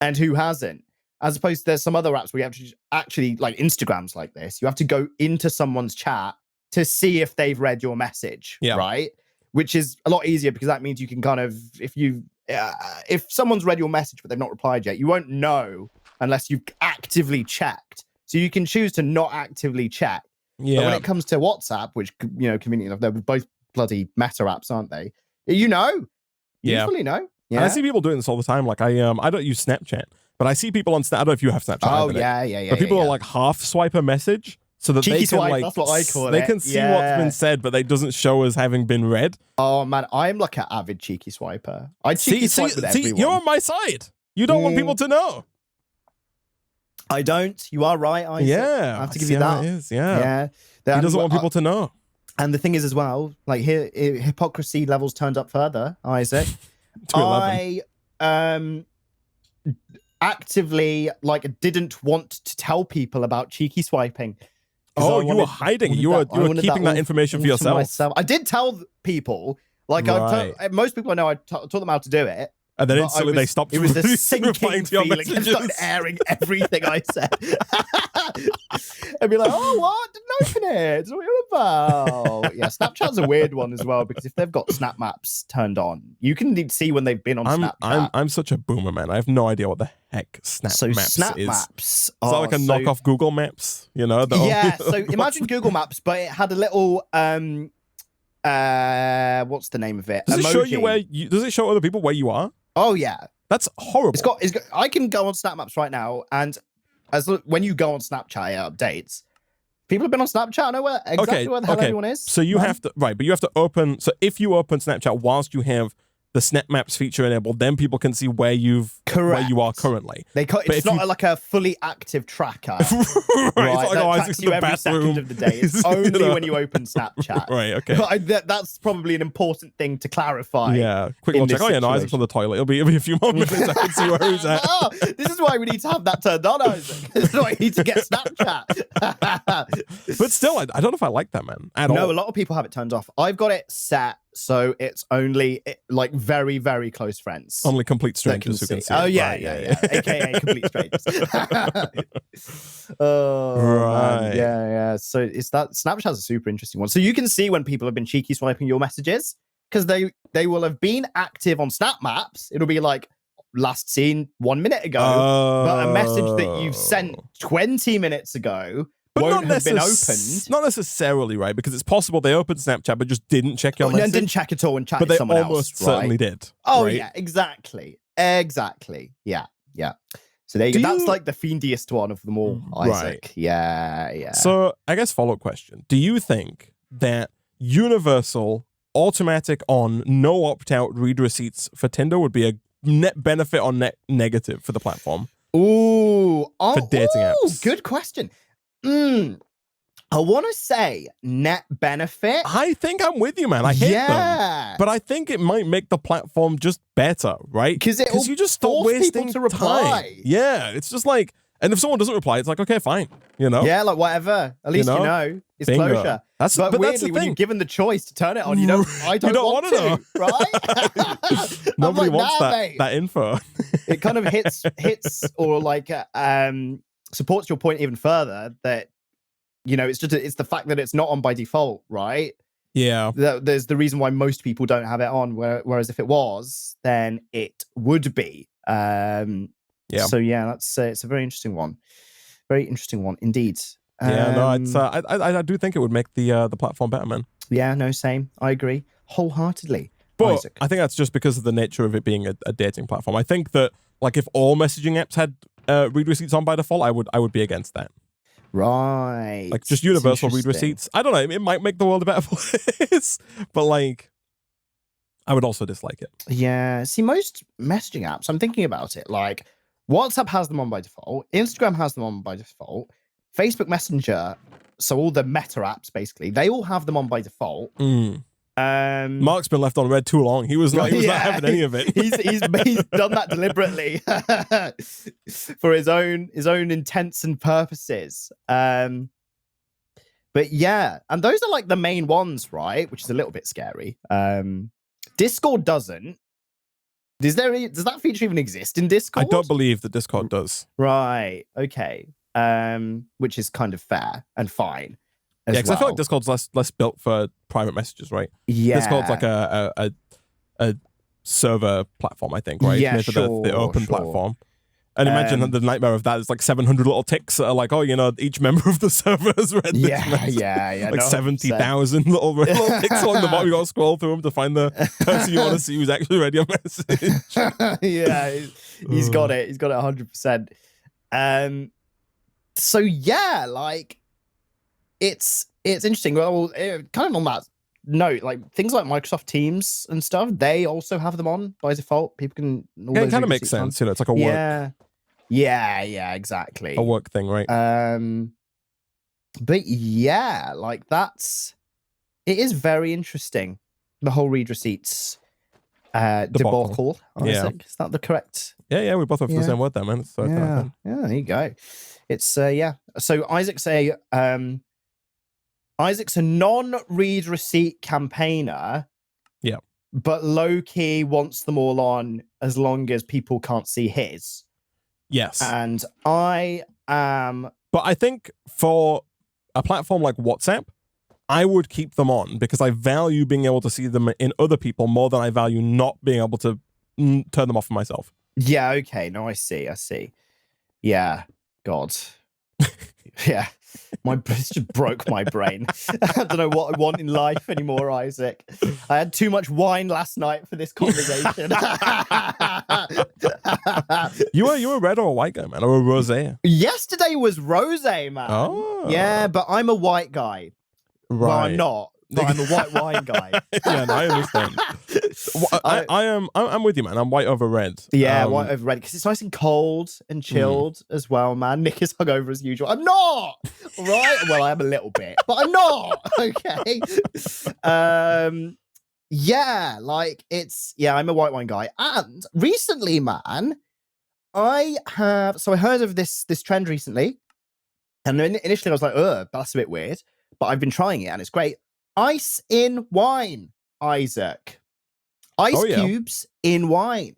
B: and who hasn't. As opposed to there's some other apps where you have to actually, like Instagram's like this, you have to go into someone's chat to see if they've read your message, right? Which is a lot easier because that means you can kind of, if someone's read your message but they've not replied yet, you won't know unless you've actively checked. So you can choose to not actively check. Yeah. But when it comes to WhatsApp, which, conveniently enough, they're both bloody meta apps, aren't they? You fully know. Yeah.
A: And I see people doing this all the time. Like I don't use Snapchat, but I see people on Snap. I don't know if you have Snapchat.
B: Oh yeah.
A: But people are like half swipe a message so that
B: cheeky
A: they can
B: swipe,
A: like
B: that's what I call
A: they can see what's been said, but it doesn't show as having been read.
B: Oh man, I'm like an avid cheeky swiper. I cheeky swipe with everyone.
A: You're on my side. You don't want people to know.
B: I don't. You are right, Isaac.
A: Yeah,
B: I have to give you that.
A: It is. Yeah. He doesn't want people to know.
B: And the thing is as well, like here, hypocrisy levels turned up further, Isaac.
A: To 11.
B: I actively didn't want to tell people about cheeky swiping.
A: Oh, you were hiding. You were keeping that information for yourself.
B: I did tell people. Like most people I know, I taught them how to do it.
A: And then instantly they stopped.
B: It was the sinking feeling.
A: I
B: started airing everything I said. I'd be like, oh, what? Didn't open it. That's what you're about. Yeah, Snapchat's a weird one as well, because if they've got Snap Maps turned on, you can see when they've been on Snapchat.
A: I'm such a boomer, man. I have no idea what the heck Snap Maps is.
B: Maps
A: is that like a knockoff Google Maps?
B: So imagine Google Maps, but it had a little what's the name of it?
A: Does
B: emoji.
A: It show you does it show other people where you are?
B: Oh yeah,
A: that's horrible.
B: It's got. I can go on Snap Maps right now, and when you go on Snapchat, it updates. People have been on Snapchat. I know where the hell everyone is.
A: So you have to but you have to open. So if you open Snapchat whilst you have the Snap Maps feature enabled, then people can see where you are currently.
B: It's not like a fully active tracker.
A: Right. It's like,
B: that tracks you every second of the day. It's only when you open Snapchat.
A: Right, okay.
B: That's probably an important thing to clarify.
A: Yeah. Quick little check. Oh yeah, no, Isaac's on the toilet. It'll be a few more minutes. I can see where he's at.
B: This is why we need to have that turned on, Isaac. This is why we need to get Snapchat.
A: But still, I don't know if I like that, man, at all.
B: No, a lot of people have it turned off. I've got it set so it's only like very, very close friends.
A: Only complete strangers who can see.
B: Oh yeah, yeah. AKA complete strangers.
A: Right.
B: Man. Yeah. So it's that Snapchat's a super interesting one. So you can see when people have been cheeky swiping your messages because they will have been active on Snap Maps. It'll be like last seen 1 minute ago, but a message that you've sent 20 minutes ago won't have been opened.
A: Not necessarily, right? Because it's possible they opened Snapchat but just didn't check your message.
B: Didn't check at all and chatted to someone else.
A: But they almost certainly did.
B: Oh,
A: right?
B: yeah, exactly. Yeah. So there you go. That's like the fiendiest one of them all, Isaac.
A: Right.
B: Yeah.
A: So I guess follow-up question. Do you think that universal, automatic on, no opt-out read receipts for Tinder would be a net benefit or net negative for the platform?
B: For
A: dating apps.
B: Good question. I want to say net benefit.
A: I think I'm with you, man. I hate them. But I think it might make the platform just better, right?
B: Because
A: you just stop wasting
B: to reply.
A: Time. Yeah, it's just like, and if someone doesn't reply, it's like, okay, fine, you know?
B: Yeah, like whatever. At least you know. It's
A: Bingo.
B: closure.
A: But
B: weirdly,
A: that's the thing.
B: when you're given the choice to turn it on, I don't want to know. Right?
A: Nobody wants
B: mate.
A: that info.
B: It kind of hits or like supports your point even further that, it's the fact that it's not on by default, right?
A: Yeah.
B: There's the reason why most people don't have it on, whereas if it was, then it would be. So yeah, it's a very interesting one. Very interesting one indeed.
A: I do think it would make the platform better, man.
B: Yeah, no, same. I agree wholeheartedly.
A: But
B: Isaac.
A: I think that's just because of the nature of it being a dating platform. I think that like if all messaging apps had read receipts on by default, I would be against that.
B: Right.
A: Like just universal read receipts. I don't know. It might make the world a better place, but like I would also dislike it.
B: Yeah. See, most messaging apps, I'm thinking about it. Like WhatsApp has them on by default. Instagram has them on by default. Facebook Messenger, so all the meta apps basically, they all have them on by default.
A: Mark's been left on red too long. He was not having any of it.
B: he's done that deliberately for his own intents and purposes. But yeah, and those are like the main ones, right? Which is a little bit scary. Discord doesn't. Does that feature even exist in Discord?
A: I don't believe that Discord does.
B: Right. Okay. Which is kind of fair and fine.
A: Yeah, because I feel like Discord's less built for private messages, right?
B: Yeah.
A: Discord's like a server platform, I think, right?
B: Yeah,
A: it's made for the open platform. And imagine the nightmare of that is like 700 little ticks that are like, each member of the server has read this message.
B: Yeah.
A: Like 70,000 little ticks along the bottom. You got to scroll through them to find the person you want to see who's actually read your message.
B: Yeah, he's got it. He's got it 100%. So yeah, like it's interesting. Well, kind of on that note, like things like Microsoft Teams and stuff, they also have them on by default. People can.
A: It kind of makes sense, it's like a work.
B: Yeah, exactly.
A: A work thing, right?
B: But yeah, like it is very interesting. The whole read receipts debacle.
A: Yeah.
B: Is that the correct?
A: Yeah, we both have the same word there, man. So
B: yeah, there you go. It's So Isaac's a non-read receipt campaigner.
A: Yeah.
B: But low-key wants them all on as long as people can't see his.
A: Yes.
B: And I am...
A: But I think for a platform like WhatsApp, I would keep them on because I value being able to see them in other people more than I value not being able to turn them off for myself.
B: Yeah, okay. No, I see. Yeah. God. Yeah. This just broke my brain. I don't know what I want in life anymore, Isaac. I had too much wine last night for this conversation.
A: You were a red or a white guy, man, or a rosé?
B: Yesterday was rosé, man.
A: Oh.
B: Yeah, but I'm a white guy.
A: Right.
B: Well, I'm not. But I'm a white wine guy.
A: Yeah, no, I understand. I'm with you, man. I'm white over red.
B: Yeah, white over red because it's nice and cold and chilled as well, man. Nick is hungover as usual. I'm not. Right? Well, I am a little bit, but I'm not. Okay. Yeah, like I'm a white wine guy, and recently, man, I heard of this trend recently, and then initially I was like, ugh, that's a bit weird, but I've been trying it and it's great. Ice in wine, Isaac. Ice cubes in wine.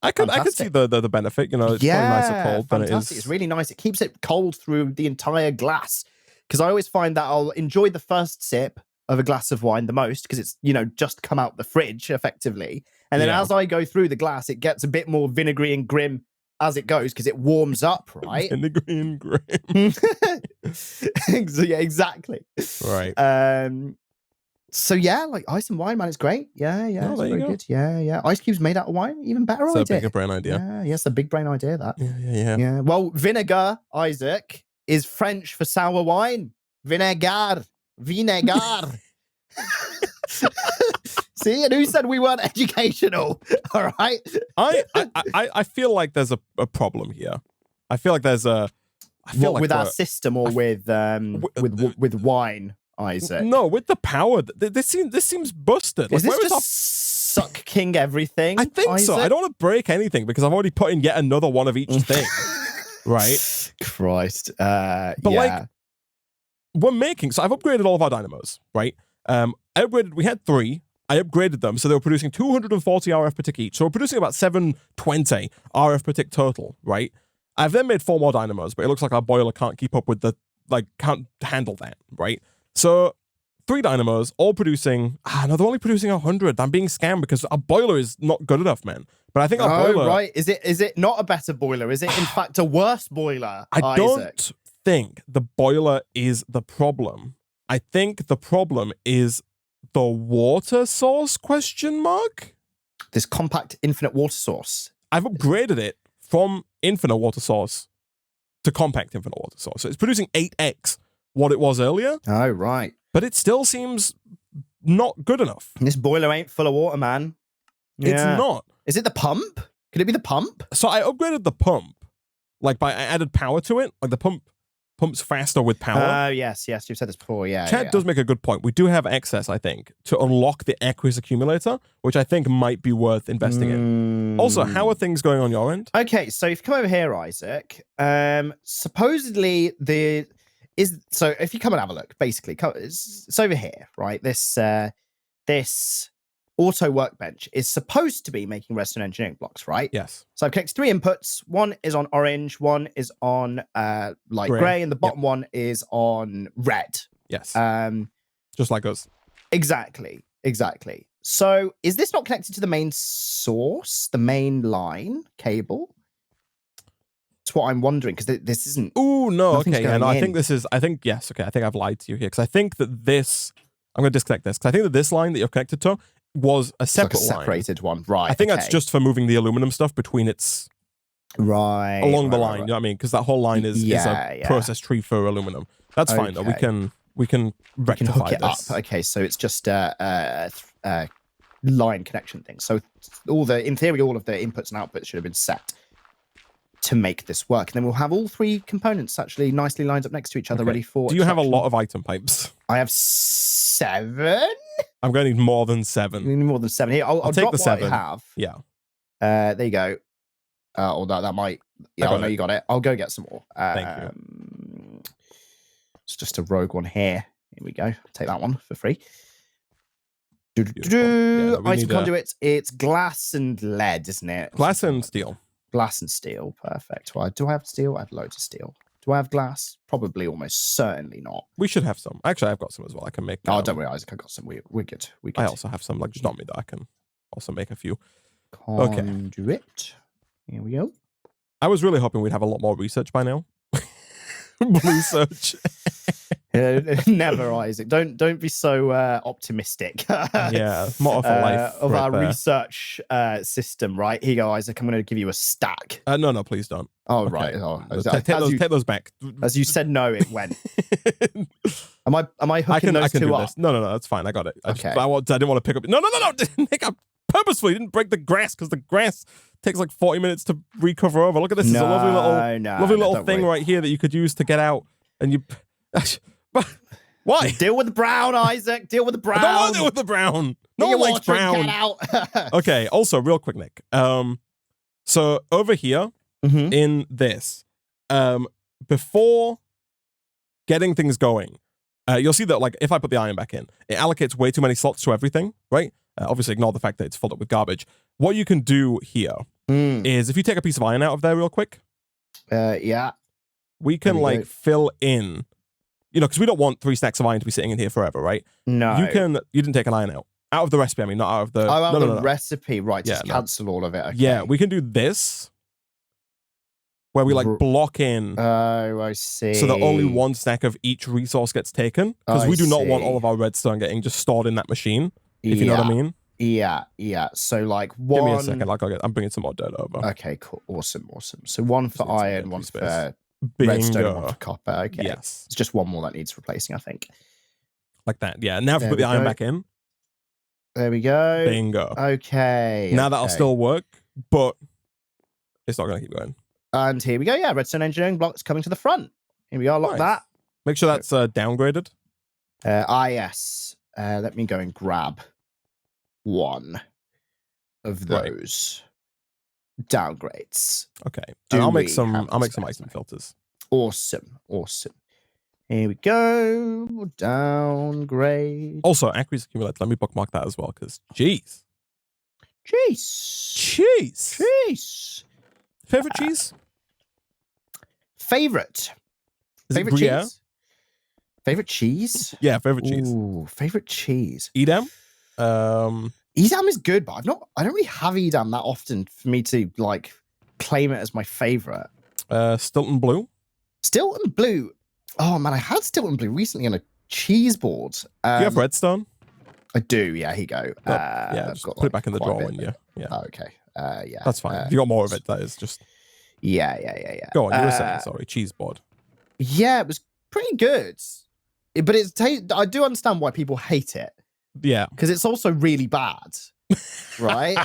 A: I could see the benefit. It's probably nicer cold than it is.
B: It's really nice. It keeps it cold through the entire glass. Because I always find that I'll enjoy the first sip of a glass of wine the most because it's, just come out the fridge effectively. And then as I go through the glass, it gets a bit more vinegary and grim as it goes because it warms up, right?
A: Vinegary and grim.
B: Yeah, exactly.
A: Right.
B: So yeah, like ice and wine, man, it's great. Yeah,
A: Oh,
B: it's
A: there you
B: very
A: go.
B: good. Yeah. Ice cubes made out of wine, even better
A: It's
B: idea.
A: a bigger brain idea.
B: Yeah, yes, a big brain idea that.
A: Yeah.
B: Well, vinegar, Isaac, is French for sour wine. Vinegar. See, and who said we weren't educational? All right.
A: I feel like there's a problem here. I feel like there's a.
B: With our system or with wine, Isaac?
A: No, with the power. This seems busted.
B: Is
A: like,
B: this just suck king everything?
A: I think
B: Isaac?
A: so. I don't want to break anything because I've already put in yet another one of each thing. Right?
B: Christ.
A: But like, we're making. So I've upgraded all of our dynamos. Right? We had 3. I upgraded them so they were producing 240 RF per tick each. So we're producing about 720 RF per tick total. Right? I've then made 4 more dynamos, but it looks like our boiler can't keep up with can't handle that, right? So 3 dynamos, all producing, they're only producing 100. I'm being scammed because our boiler is not good enough, man. But I think our boiler...
B: right. Is it not a better boiler? Is it, in fact, a worse boiler,
A: I don't think the boiler is the problem. I think the problem is the water source, ?
B: This compact infinite water source.
A: I've upgraded it from infinite water source to compact infinite water source. So it's producing 8x what it was earlier.
B: Oh, right.
A: But it still seems not good enough.
B: This boiler ain't full of water, man.
A: It's not.
B: Is it the pump? Could it be the pump?
A: So I upgraded the pump. I added power to it. Like the pumps faster with power.
B: Oh, yes. You've said this before, yeah.
A: Chad does make a good point. We do have access, I think, to unlock the Aqueous Accumulator, which I think might be worth investing in. Also, how are things going on your end?
B: Okay, so if you come over here, Isaac, supposedly so if you come and have a look, basically, it's over here, right? This auto workbench is supposed to be making redstone engineering blocks, right?
A: Yes.
B: So I've clicked 3 inputs. One is on orange, one is on light gray, and the bottom one is on red.
A: Yes. Just like us.
B: Exactly. So is this not connected to the main source, the main line cable? That's what I'm wondering, because this isn't...
A: Oh, no, okay. Yeah, no, I think yes, okay. I think I've lied to you here, because I think that this... I'm going to disconnect this, because I think that this line that you're connected to was a separate
B: line. Separated one, right.
A: I think that's just for moving the aluminum stuff between its...
B: Right.
A: Along the line, you know what I mean? Because that whole line is a process tree for aluminum. That's fine, though. We can rectify this.
B: Up. Okay, so it's just a line connection thing. So in theory, all of the inputs and outputs should have been set to make this work. And then we'll have all 3 components actually nicely lined up next to each other, ready for...
A: Do you have a lot of item pipes?
B: I have 7.
A: I'm going to need more than 7.
B: You need more than 7. Here, I'll take the 7. I have.
A: Yeah.
B: There you go. Although that might... Yeah, I know you got it. I'll go get some more.
A: Thank you.
B: It's just a rogue one here. Here we go. Take that one for free. Item conduit. It's glass and lead, isn't it?
A: Glass and steel.
B: Glass and steel. Perfect. Well, do I have steel? I have loads of steel. Do I have glass? Probably almost certainly not.
A: We should have some. Actually, I've got some as well. I can make...
B: Oh, don't worry, Isaac. I got some. We're good. We're good.
A: I also have some, just not me, that I can also make a few.
B: Conduit. Here we go.
A: I was really hoping we'd have a lot more research by now. Research.
B: Never, Isaac. Don't be so optimistic.
A: Yeah, motto for life
B: of our research system. Right here, you go, Isaac. I'm going to give you a stack.
A: No, please don't.
B: Oh, okay. Right. Oh,
A: take those back.
B: As you said, no, it went. Am I hooking those two up?
A: No, that's fine. I got it.
B: Okay.
A: I didn't want to pick up. No. Nick, I purposefully didn't break the grass because the grass takes like 40 minutes to recover over. Look at this. There's a lovely little thing right here that you could use to get out. And you... Why?
B: Deal with the brown, Isaac. Deal with the brown.
A: I don't want to deal with the brown. No one likes brown.
B: Get out.
A: Okay, also, real quick, Nick. So over here in this, before getting things going, you'll see that if I put the iron back in, it allocates way too many slots to everything, right? Obviously, ignore the fact that it's filled up with garbage. What you can do here is if you take a piece of iron out of there real quick.
B: Yeah.
A: We can fill in you know, because we don't want 3 stacks of iron to be sitting in here forever, right?
B: No.
A: You didn't take an iron out of the recipe. I mean, not out of the.
B: Out of the recipe, right?
A: Yeah,
B: just cancel all of it. Okay.
A: Yeah, we can do this, where we like block in.
B: Oh, I see.
A: So that only 1 stack of each resource gets taken, because we do not want all of our redstone getting just stored in that machine. If you know what I mean.
B: Yeah. So like one.
A: Give me a second. Like I'm bringing some more dirt over.
B: Okay, cool, awesome. So 1 for iron, 1 for redstone, 1 for copper. Okay.
A: Yes.
B: It's just 1 more that needs replacing, I think.
A: Like that. Yeah. Now if we put the iron back in.
B: There we go.
A: Bingo.
B: Okay.
A: Now that'll still work, but it's not going to keep going.
B: And here we go. Yeah, redstone engineering blocks coming to the front. Here we are. Lock that.
A: Make sure that's downgraded.
B: Yes. Let me go and grab 1 of those downgrades.
A: Okay. And I'll make some item filters.
B: Awesome. Here we go. Downgrade.
A: Also, Aqueous Accumulator. Let me bookmark that as well, because jeez.
B: Cheese.
A: Favorite cheese?
B: Favorite.
A: Is
B: favorite
A: it Gruyere?
B: cheese? Favorite cheese?
A: Yeah, favorite cheese.
B: Ooh, favorite cheese.
A: Edam?
B: Edam is good, but I don't really have Edam that often for me to like claim it as my favorite.
A: Stilton Blue?
B: Stilton Blue. Oh man, I had Stilton Blue recently on a cheese board.
A: Do you have redstone?
B: I do, yeah, here you go.
A: Yeah, just put it back in the drawer when you. Yeah.
B: Oh, okay. Yeah.
A: That's fine. If you got more of it, that is just.
B: Yeah.
A: Go on, you were saying, sorry, cheese board.
B: Yeah, it was pretty good. But I do understand why people hate it.
A: Yeah.
B: Because it's also really bad. Right?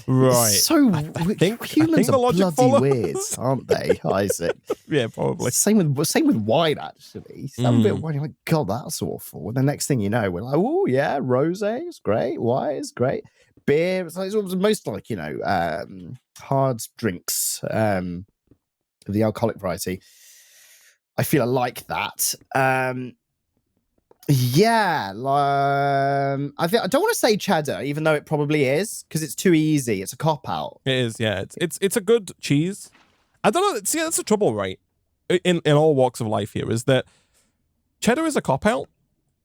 A: Right.
B: So humans are bloody
A: follows.
B: weird, aren't they, Isaac?
A: Yeah, probably.
B: Same with wine, actually. Some bit of wine, you're like, God, that's awful. And the next thing you know, we're like, oh yeah, rosé is great, wine is great, beer. It's most like, you know, hard drinks, the alcoholic variety. I feel I like that. Yeah, I don't want to say cheddar, even though it probably is, because it's too easy. It's a cop out.
A: It is, yeah. It's a good cheese. I don't know. See, that's the trouble, right? In all walks of life here is that cheddar is a cop out,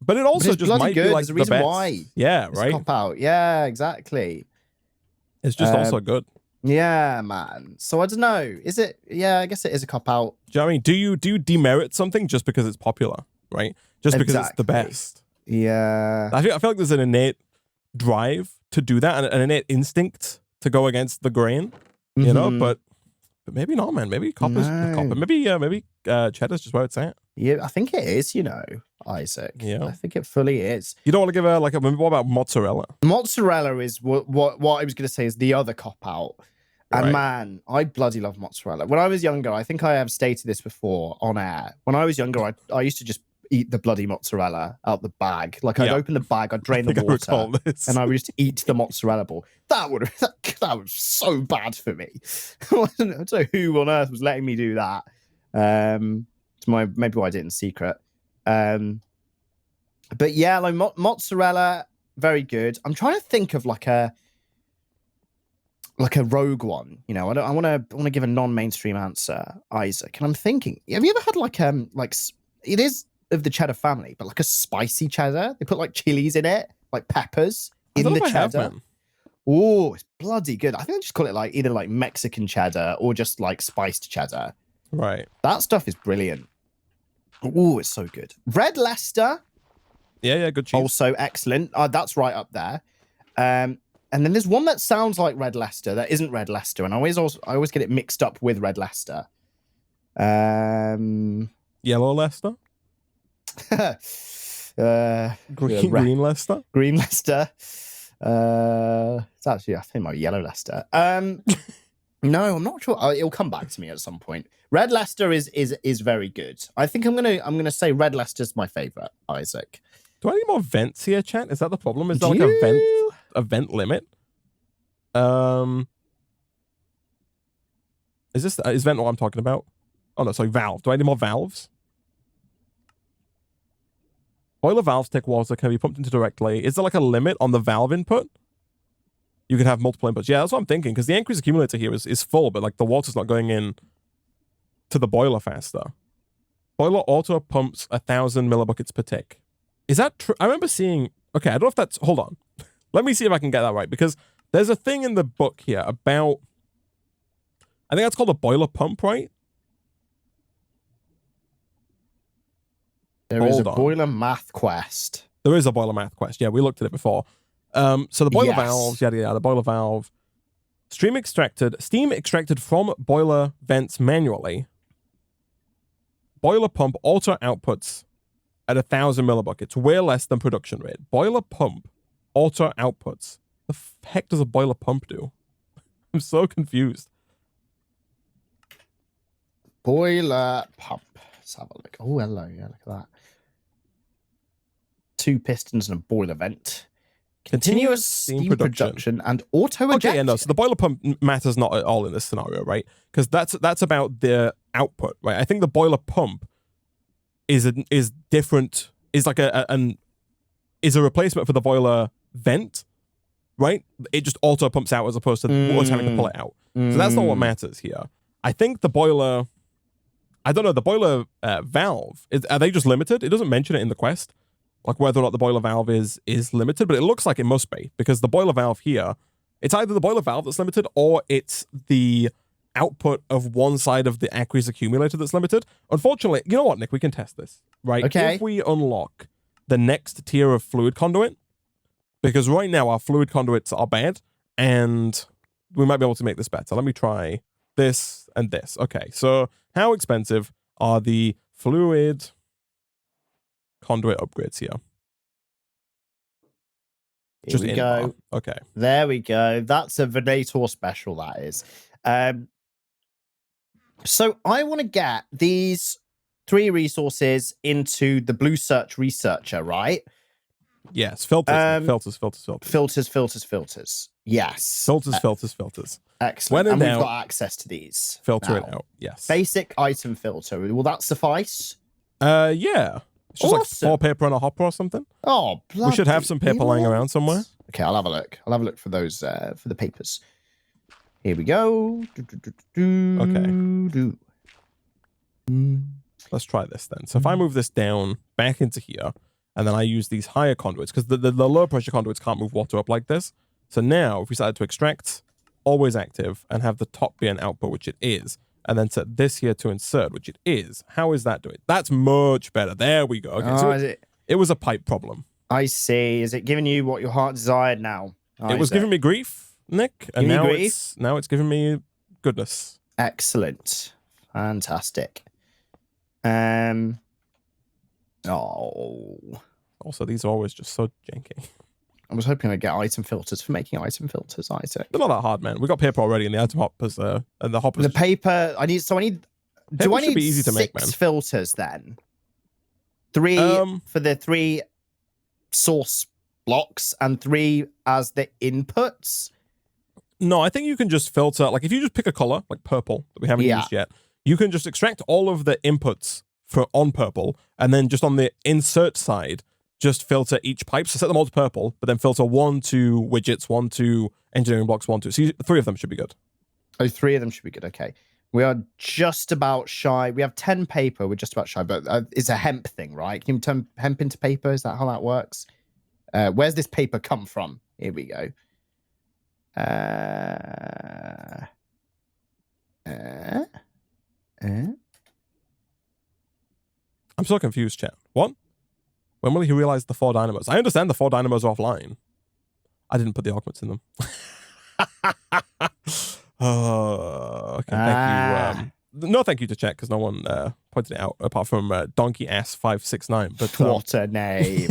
A: but it also just might be like the best.
B: Why.
A: Yeah,
B: it's
A: right.
B: A cop out. Yeah, exactly.
A: It's just also good.
B: Yeah, man. So I don't know. Is it? Yeah, I guess it is a cop out.
A: Do you know what I mean? Do you demerit something just because it's popular, right? Just because it's the best.
B: Yeah.
A: I feel like there's an innate drive to do that, and an innate instinct to go against the grain, you know. But maybe not, man. Maybe copper's copper. Maybe cheddar's just where it's at.
B: Yeah, I think it is. You know, Isaac.
A: Yeah,
B: I think it fully is.
A: You don't want to give what about mozzarella?
B: Mozzarella is what I was going to say is the other cop out. And man, I bloody love mozzarella. When I was younger, I think I have stated this before on air. When I was younger, I used to just eat the bloody mozzarella out the bag. Like I'd open the bag, I'd drain the water, and I would just eat the mozzarella ball. That was so bad for me. I don't know who on earth was letting me do that. Maybe I did in secret. But yeah, like mozzarella, very good. I'm trying to think of like a rogue one, you know. I want to give a non-mainstream answer, Isaac. And I'm thinking, have you ever had like it is of the cheddar family, but like a spicy cheddar? They put like chilies in it, like peppers in the cheddar. Oh, it's bloody good. I think I just call it like either like Mexican cheddar or just like spiced cheddar.
A: Right.
B: That stuff is brilliant. Oh, it's so good. Red Leicester.
A: Yeah, good cheese.
B: Also excellent. That's right up there. And then there's one that sounds like Red Leicester that isn't Red Leicester, and I always get it mixed up with Red Leicester.
A: Yellow Leicester? Green Leicester?
B: Green Leicester. It's actually, I think, my Yellow Leicester. No, I'm not sure. It'll come back to me at some point. Red Leicester is very good. I think I'm gonna say Red Leicester's my favorite, Isaac.
A: Do I need more vents here, chat? Is that the problem? Is there like a vent limit? Is vent what I'm talking about? Oh no, sorry, valve. Do I need more valves? Boiler valves take water that can be pumped into directly. Is there like a limit on the valve input? You can have multiple inputs. Yeah, that's what I'm thinking, because the increase accumulator here is full, but like the water's not going in to the boiler faster. Boiler auto pumps 1,000 millibuckets per tick. Is that true? I remember seeing... Okay, I don't know if that's... Hold on. Let me see if I can get that right, because there's a thing in the book here about... I think that's called a boiler pump, right?
B: There is a boiler math quest.
A: There is a boiler math quest. Yeah, we looked at it before. So the boiler valves, yada yada, the boiler valve. Steam extracted from boiler vents manually. Boiler pump auto outputs at 1,000 millibuckets, way less than production rate. Boiler pump auto outputs. The heck does a boiler pump do? I'm so confused.
B: Boiler pump. Let's have a look. Oh, hello. Yeah, look at that. 2 pistons and a boiler vent. Continuous steam production and auto ejection.
A: Okay, yeah, no. So the boiler pump matters not at all in this scenario, right? Because that's about the output, right? I think the boiler pump is different. Is like a replacement for the boiler vent, right? It just auto pumps out as opposed to us having to pull it out. So that's not what matters here. I think the boiler. I don't know. The boiler valve. Are they just limited? It doesn't mention it in the quest. Like whether or not the boiler valve is limited, but it looks like it must be, because the boiler valve here, it's either the boiler valve that's limited or it's the output of one side of the aqueous accumulator that's limited. Unfortunately, you know what, Nick? We can test this, right?
B: Okay.
A: If we unlock the next tier of fluid conduit, because right now our fluid conduits are bad, and we might be able to make this better. Let me try this and this. Okay, so how expensive are the fluid conduit upgrades here?
B: Just we go.
A: Okay.
B: There we go. That's a Venator special, that is. So I want to get these 3 resources into the Blue Search Researcher, right?
A: Yes. Filters. Filters.
B: Yes.
A: Filters.
B: Excellent. And we've got access to these.
A: Filter it out. Yes.
B: Basic item filter. Will that suffice?
A: Yeah. It's just like 4 paper and a hopper or something.
B: Oh,
A: we should have some paper lying around somewhere.
B: Okay, I'll have a look. I'll have a look for those, for the papers. Here we go.
A: Okay. Let's try this then. So if I move this down back into here, and then I use these higher conduits, because the low pressure conduits can't move water up like this. So now, if we started to extract, always active, and have the top be an output, which it is, and then set this here to insert, which it is. How is that doing? That's much better. There we go. Okay, so it was a pipe problem.
B: I see. Is it giving you what your heart desired now?
A: It was giving me grief, Nick, and now it's giving me goodness.
B: Excellent. Fantastic.
A: Also, these are always just so janky.
B: I was hoping I'd get item filters for making item filters, Isaac.
A: They're not that hard, man. We got paper already, and the item hoppers and the hoppers.
B: The paper. I need. Do I need
A: be easy to
B: 6
A: make, man.
B: filters then? 3 for the 3 source blocks and 3 as the inputs.
A: No, I think you can just filter. Like if you just pick a color, like purple that we haven't used yet, you can just extract all of the inputs on purple, and then just on the insert side, just filter each pipe. So set them all to purple, but then filter 1 to widgets, 1 to engineering blocks, 1 to. So 3 of them should be good.
B: Oh, 3 of them should be good. Okay. We are just about shy. We have 10 paper. We're just about shy, but it's a hemp thing, right? Can you turn hemp into paper? Is that how that works? Where's this paper come from? Here we go.
A: I'm so confused, chat. What? When will he realize the 4 dynamos? I understand the 4 dynamos are offline. I didn't put the augments in them. Okay, thank you. No thank you to chat, because no one pointed it out, apart from Donkey Ass 569. But
B: what a name.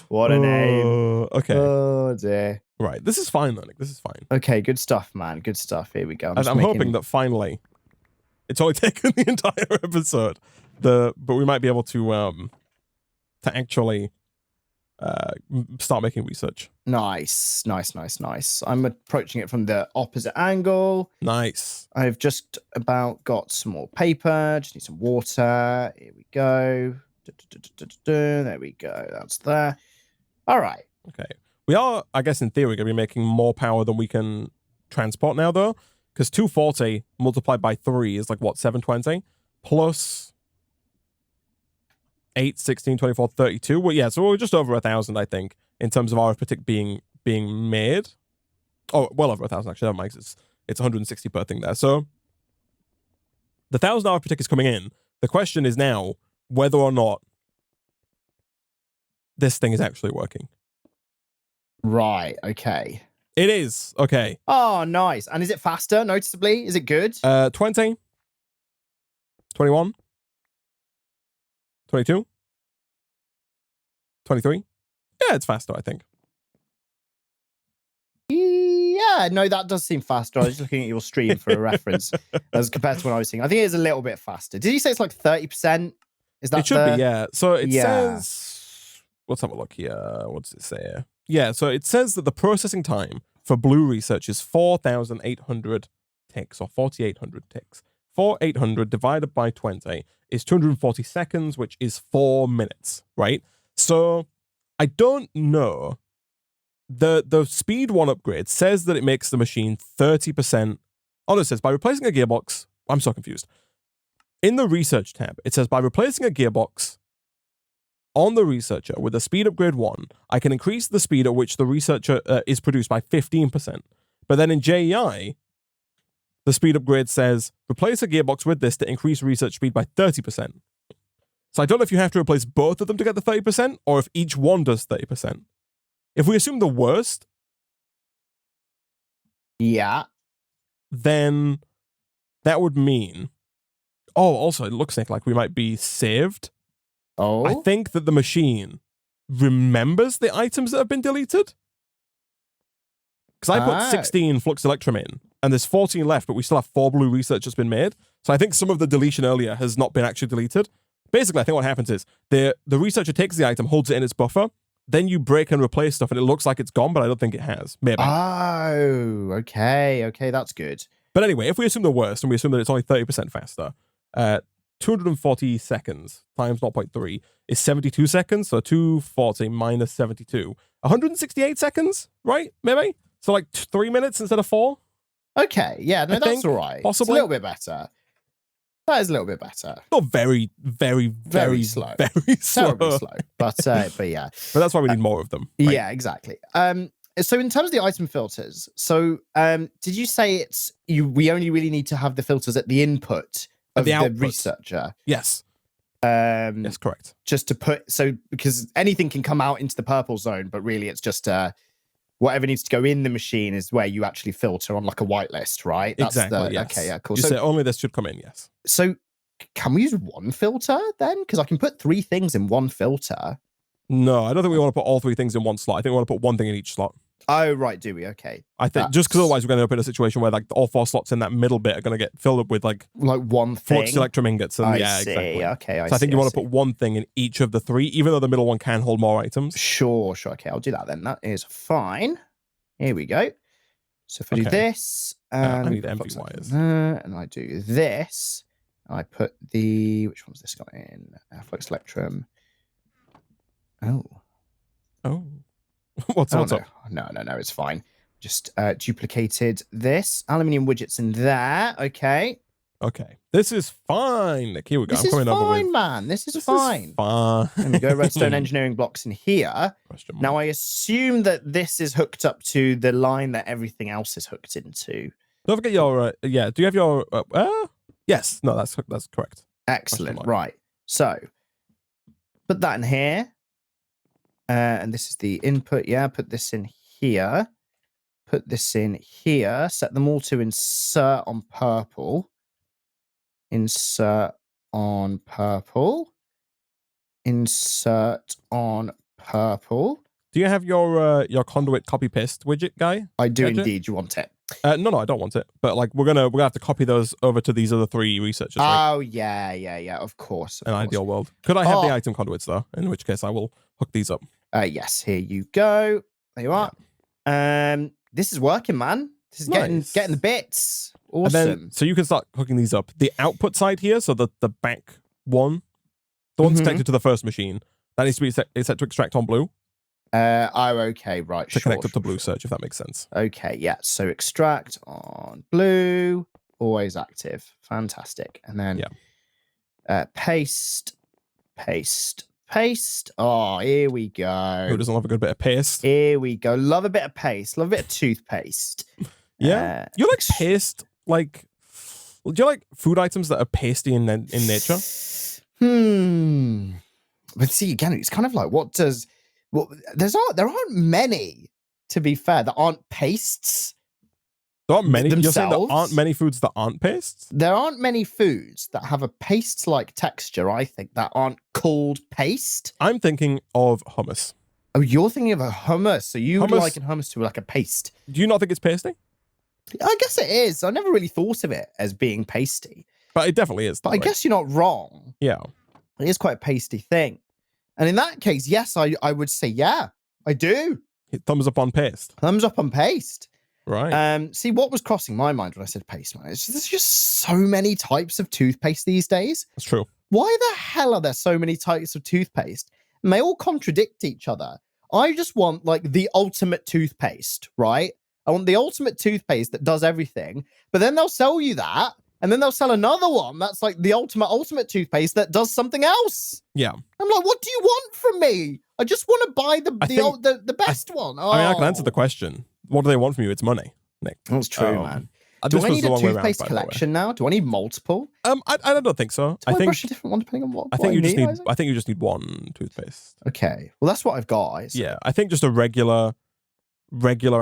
B: What a name.
A: Okay.
B: Oh, dear.
A: Right. This is fine, though, Nick. This is fine.
B: Okay, good stuff, man. Good stuff. Here we go.
A: I'm hoping that finally, it's only taken the entire episode, but we might be able to actually start making research.
B: Nice. I'm approaching it from the opposite angle.
A: Nice.
B: I've just about got some more paper. Just need some water. Here we go. There we go. That's there. All right.
A: Okay. We are, I guess, in theory, going to be making more power than we can transport now, though, Because 240 multiplied by 3 is like, what, 720? Plus 8, 16, 24, 32. Well, yeah, so we're just over 1,000, I think, in terms of arithmetic being made. Oh, well over 1,000, actually. That makes it's 160 per thing there. So the 1,000 arithmetic is coming in. The question is now whether or not this thing is actually working.
B: Right, okay.
A: It is. Okay.
B: Oh, nice. And is it faster, noticeably? Is it good?
A: 20, 21, 22, 23. Yeah, it's faster, I think.
B: Yeah, no, that does seem faster. I was just looking at your stream for a reference as compared to what I was seeing. I think it is a little bit faster. Did you say it's like 30%? Is that
A: it should be, yeah. So it says, let's have a look here. What does it say? Yeah, so it says that the processing time for blue research is 4,800 ticks or 4,800 ticks. 4,800 divided by 20 is 240 seconds, which is 4 minutes, right? So I don't know. The speed 1 upgrade says that it makes the machine 30%. Oh, no, it says by replacing a gearbox. I'm so confused. In the research tab, it says by replacing a gearbox on the researcher with a speed upgrade 1, I can increase the speed at which the researcher is produced by 15%. But then in JEI, the speed upgrade says replace a gearbox with this to increase research speed by 30%. So I don't know if you have to replace both of them to get the 30% or if each one does 30%. If we assume the worst,
B: yeah,
A: then that would mean, oh, also it looks like we might be saved.
B: Oh,
A: I think that the machine remembers the items that have been deleted. Because I put 16 flux electrum in, and there's 14 left, but we still have 4 blue research that's been made. So I think some of the deletion earlier has not been actually deleted. Basically, I think what happens is the researcher takes the item, holds it in its buffer, then you break and replace stuff, and it looks like it's gone, but I don't think it has. Maybe.
B: Oh, okay. Okay, that's good.
A: But anyway, if we assume the worst, and we assume that it's only 30% faster, 240 seconds times 0.3 is 72 seconds, so 240 minus 72. 168 seconds, right? Maybe? So like 3 minutes instead of 4?
B: Okay, yeah, no, that's all right.
A: Possibly.
B: It's a little bit better. That is a little bit better.
A: Not very, very, very
B: slow.
A: Very slow.
B: Terribly slow. But yeah.
A: But that's why we need more of them. Right?
B: Yeah, exactly. So in terms of the item filters, so did you say we only really need to have the filters at the input of the researcher?
A: Yes. Yes, correct.
B: Just to put, because anything can come out into the purple zone, but really it's just whatever needs to go in the machine is where you actually filter on like a whitelist, right?
A: That's exactly. Yes.
B: Okay, yeah, cool.
A: You say only this should come in, yes.
B: So can we use one filter then? Because I can put 3 things in one filter.
A: No, I don't think we want to put all 3 things in one slot. I think we want to put 1 thing in each slot.
B: Oh, right, do we? Okay.
A: I think just because otherwise we're going to end up in a situation where like all 4 slots in that middle bit are going to get filled up with like
B: one thing.
A: Flux electrum ingots. And,
B: I see.
A: Exactly.
B: Okay,
A: I think you want to put 1 thing in each of the 3, even though the middle one can hold more items.
B: Sure. Okay, I'll do that then. That is fine. Here we go. So if I do this, and
A: I need MV wires.
B: And I do this, I put which one's this guy in? Flux electrum. Oh.
A: What's up?
B: No, it's fine. Just duplicated this. Aluminium widgets in there. Okay.
A: This is fine. Like, here we go.
B: This is fine, man. This is fine.
A: Let
B: me go redstone engineering blocks in here. Now, I assume that this is hooked up to the line that everything else is hooked into.
A: Don't forget your, do you have your, yes. No, that's correct.
B: Excellent. Right. So, put that in here. And this is the input. Yeah, put this in here. Put this in here. Set them all to insert on purple. Insert on purple. Insert on purple.
A: Do you have your conduit copy paste widget guy?
B: I do indeed. You want it?
A: No, I don't want it. But like we're gonna have to copy those over to these other 3 researchers. Right?
B: Oh yeah. Of course.
A: An ideal world. Could I have the item conduits though? In which case I will hook these up.
B: Yes. Here you go. There you are.
A: Yeah.
B: This is working, man. This is getting the bits. Awesome.
A: And then, so you can start hooking these up. The output side here, so the back one, the one connected to the first machine, that needs to be set to extract on blue.
B: Oh, okay, right.
A: To connect up to blue search, if that makes sense.
B: Okay, yeah. So extract on blue, always active. Fantastic. And then paste. Oh, here we go.
A: Who doesn't love a good bit of paste?
B: Here we go. Love a bit of paste. Love a bit of toothpaste.
A: Yeah. You like paste? Like, do you like food items that are pasty in nature?
B: But see, again, it's kind of like, there aren't many, to be fair, that aren't pastes.
A: There aren't many.
B: Themselves?
A: You're saying there aren't many foods that aren't pastes?
B: There aren't many foods that have a paste-like texture, I think, that aren't called paste.
A: I'm thinking of hummus.
B: Oh, you're thinking of a hummus. So you would liken hummus to like a paste.
A: Do you not think it's pasty?
B: I guess it is. I never really thought of it as being pasty.
A: But it definitely is.
B: But I guess you're not wrong.
A: Yeah.
B: It is quite a pasty thing. And in that case, yes, I would say, yeah, I do.
A: Thumbs up on paste.
B: Thumbs up on paste.
A: Right.
B: See, what was crossing my mind when I said paste, man? There's just so many types of toothpaste these days.
A: That's true.
B: Why the hell are there so many types of toothpaste? And they all contradict each other. I just want, like, the ultimate toothpaste, right? I want the ultimate toothpaste that does everything. But then they'll sell you that. And then they'll sell another one that's like the ultimate toothpaste that does something else.
A: Yeah.
B: I'm like, what do you want from me? I just want to buy the best one. Oh.
A: I mean, I can answer the question. What do they want from you? It's money, Nick.
B: That's true, man. Do I need a toothpaste collection now? Do I need multiple?
A: I don't think so.
B: I think brush a different one depending on what.
A: I think you just need one toothpaste.
B: Okay. Well, that's what I've got.
A: Yeah, I think just a regular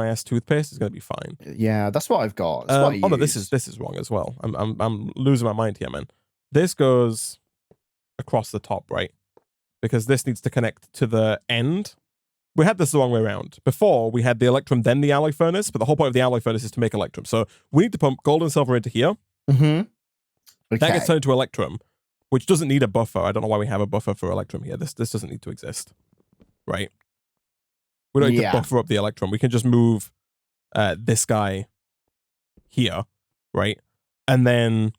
A: ass toothpaste is going to be fine.
B: Yeah, that's what I've got. That's what I use.
A: No, this is wrong as well. I'm losing my mind here, man. This goes across the top, right? Because this needs to connect to the end. We had this the wrong way around. Before, we had the electrum, then the alloy furnace, but the whole point of the alloy furnace is to make electrum. So we need to pump gold and silver into here.
B: Mm-hmm. Okay.
A: That gets turned into electrum, which doesn't need a buffer. I don't know why we have a buffer for electrum here. This doesn't need to exist, right? We don't need to buffer up the electrum. We can just move this guy here, right? And then